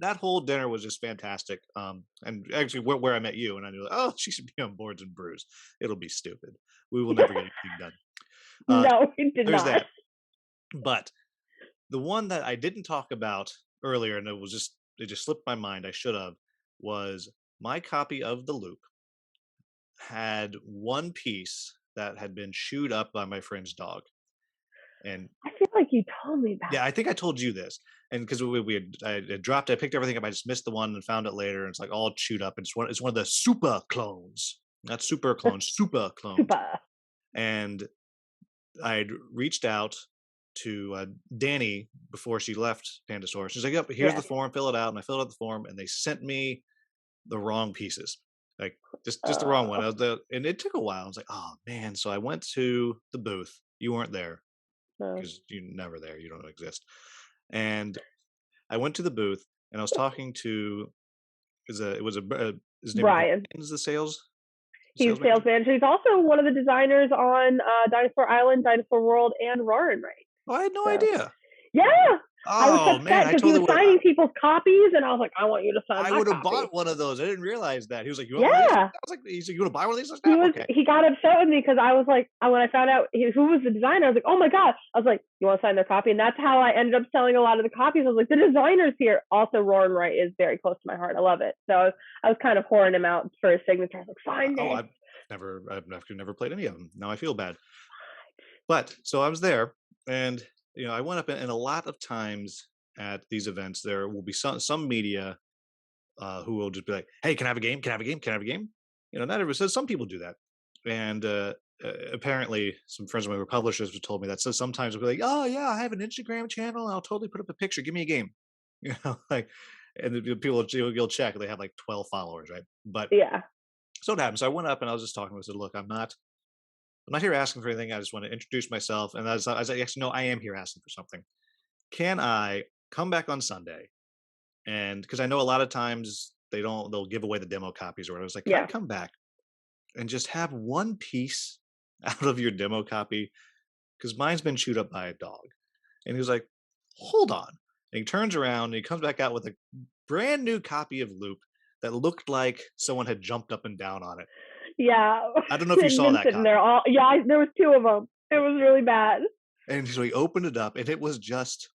That whole dinner was just fantastic. And actually, where I met you, and I knew, like, oh, she should be on Boards and Brews. It'll be stupid. We will never get anything done. No, it did There's not. that. But the one that I didn't talk about earlier, and it just slipped my mind, I should have, was my copy of The Loop had one piece that had been chewed up by my friend's dog. And I feel like you told me that. yeah, I think I told you this. And because I had dropped, I picked everything up. I just missed the one and found it later. And it's like all chewed up. And it's one of the super clones, not super clones, super clones. Super. And I'd reached out to Danny before she left Pandasaur. She's like, "Yep, here's the form. Fill it out." And I filled out the form, and they sent me the wrong pieces, like just the wrong one. And it took a while. I was like, "Oh man!" So I went to the booth. You weren't there because you're never there. You don't exist. And I went to the booth, and I was talking to his name Brian. Is the sales. He's sales manager. He's also one of the designers on Dinosaur Island, Dinosaur World, and Roarin' Right. Oh, I had no idea. Yeah. I was Oh upset man, I because he totally was would. signing people's copies, and I was like, I want you to sign I my would have copy. bought one of those. I didn't realize that. He was like, "You want one of these?" I was like, "He said, you want to buy one of these?" I was like, "Okay." He got upset with me because I was like, when I found out who was the designer, I was like, oh my god. I was like, you want to sign their copy? And that's how I ended up selling a lot of the copies. I was like, the designer's here. Also, Roarin' Right is very close to my heart. I love it. So I was kind of whoring him out for his signature. I was like, sign this. I've never played any of them. Now I feel bad. But so I was there, and I went up, and a lot of times at these events, there will be some media who will just be like, "Hey, can I have a game? Can I have a game? Can I have a game?" Not everyone says. Some people do that, and apparently, some friends of mine were publishers who told me that. So sometimes they'll be like, "Oh yeah, I have an Instagram channel. I'll totally put up a picture. Give me a game." Like, and the people you'll check. They have like 12 followers, right? But yeah. So it happened. So I went up and I was just talking to him. I said, "Look, I'm not here asking for anything. I just want to introduce myself." And I was like, "Actually, no, I am here asking for something. Can I come back on Sunday?" And because I know a lot of times they'll give away the demo copies or whatever. I was like, "Can I come back and just have one piece out of your demo copy? Because mine's been chewed up by a dog." And he was like, "Hold on." And he turns around and he comes back out with a brand new copy of Loop that looked like someone had jumped up and down on it. Yeah. I don't know if you saw that copy. There, there was two of them. It was really bad. And so he opened it up, and it was just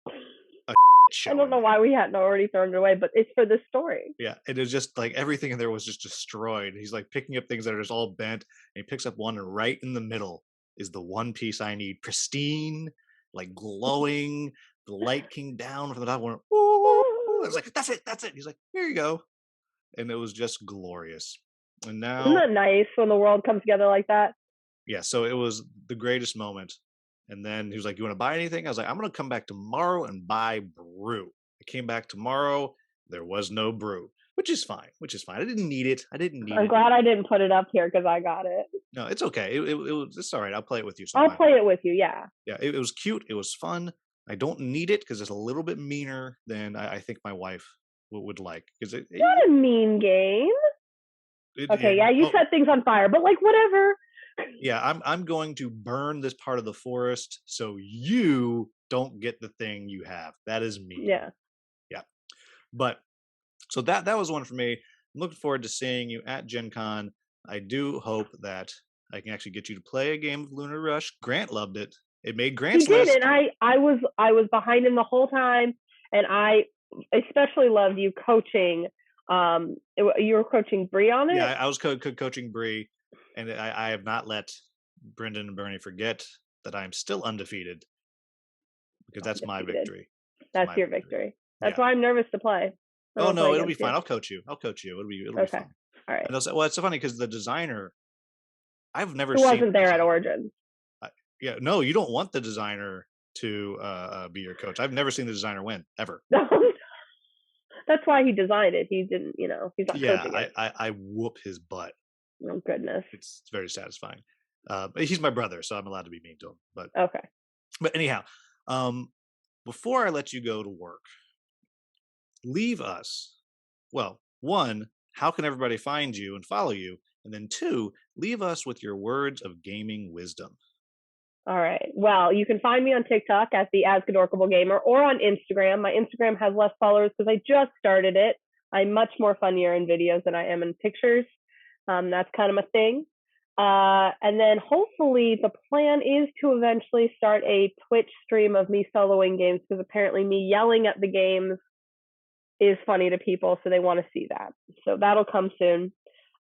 a show. I don't know why we hadn't already thrown it away, but it's for this story. Yeah, it was just like everything in there was just destroyed. He's like picking up things that are just all bent, and he picks up one, and right in the middle is the one piece I need, pristine, like glowing. The light came down from the top. Went, ooh. I was like, that's it. He's like, here you go. And it was just glorious. And now, Isn't that nice when the world comes together like that? yeah, so it was the greatest moment. And then he was like, you want to buy anything? I was like, I'm going to come back tomorrow and buy brew. I came back tomorrow. There was no brew, which is fine. I didn't need it. I'm glad I didn't put it up here because I got it. No, it's okay. It's all right. I'll play it with you I'll sometime. play it with you, yeah. Yeah, it was cute. It was fun. I don't need it because it's a little bit meaner than I think my wife would like. Because Not a mean game. Okay, yeah, you set things on fire, but like whatever. Yeah, I'm going to burn this part of the forest so you don't get the thing you have. That is me. Yeah. Yeah. But so that was one for me. I'm looking forward to seeing you at Gen Con. I do hope that I can actually get you to play a game of Lunar Rush. Grant loved it. It made Grant's he did, list. And I was behind him the whole time, and I especially loved you coaching. You were coaching Bree on it. Yeah, I was coaching Bree, and I have not let Brendan and Bernie forget that I'm still undefeated because that's my victory. That's your victory. That's why I'm nervous to play. Oh no, it'll be fine. I'll coach you. It'll be fun. All right. And it's so funny because the designer, I've never Who seen. wasn't there at Origins. Yeah, no, you don't want the designer to be your coach. I've never seen the designer win ever. That's why he designed it. He didn't, he's not coaching it. I whoop his butt. Oh goodness, it's very satisfying. But he's my brother, so I'm allowed to be mean to him. But okay. But anyhow, before I let you go to work, leave us. Well, one, how can everybody find you and follow you? And then two, leave us with your words of gaming wisdom. All right. Well, you can find me on TikTok at the Azkadorkable Gamer or on Instagram. My Instagram has less followers because I just started it. I'm much more funnier in videos than I am in pictures. That's kind of my thing. And then hopefully the plan is to eventually start a Twitch stream of me soloing games because apparently me yelling at the games is funny to people, so they want to see that. So that'll come soon.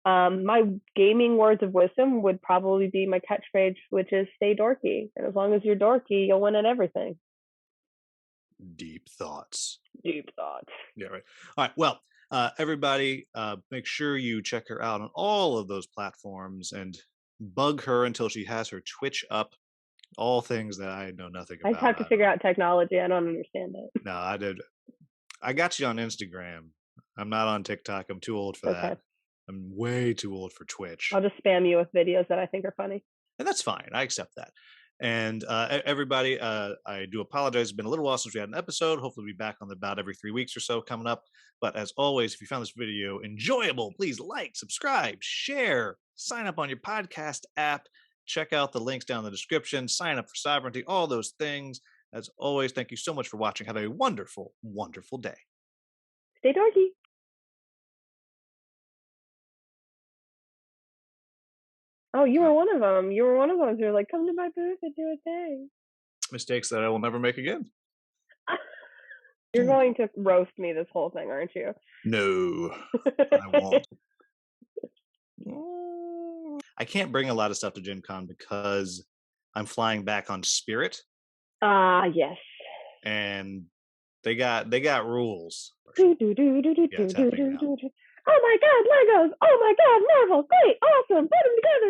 My gaming words of wisdom would probably be my catchphrase, which is stay dorky. And as long as you're dorky, you'll win at everything. Deep thoughts. Deep thoughts. Yeah, right. All right. Well, everybody, make sure you check her out on all of those platforms and bug her until she has her Twitch up. All things that I know nothing about. I just have to figure out technology. I don't understand it. No, I did. I got you on Instagram. I'm not on TikTok. I'm too old for that. I'm way too old for Twitch. I'll just spam you with videos that I think are funny. And that's fine. I accept that. And everybody, I do apologize. It's been a little while since we had an episode. Hopefully we'll be back on about every 3 weeks or so coming up. But as always, if you found this video enjoyable, please like, subscribe, share, sign up on your podcast app. Check out the links down in the description. Sign up for Sovereignty, all those things. As always, thank you so much for watching. Have a wonderful, wonderful day. Stay dorky. Oh, you were one of them. You were one of those who were like, come to my booth and do a thing. Mistakes that I will never make again. You're going to roast me this whole thing, aren't you? No, I won't. I can't bring a lot of stuff to Gen Con because I'm flying back on Spirit. Yes. And they got rules. Oh my God, Legos! Oh my God, Marvel! Great, awesome! Put them together!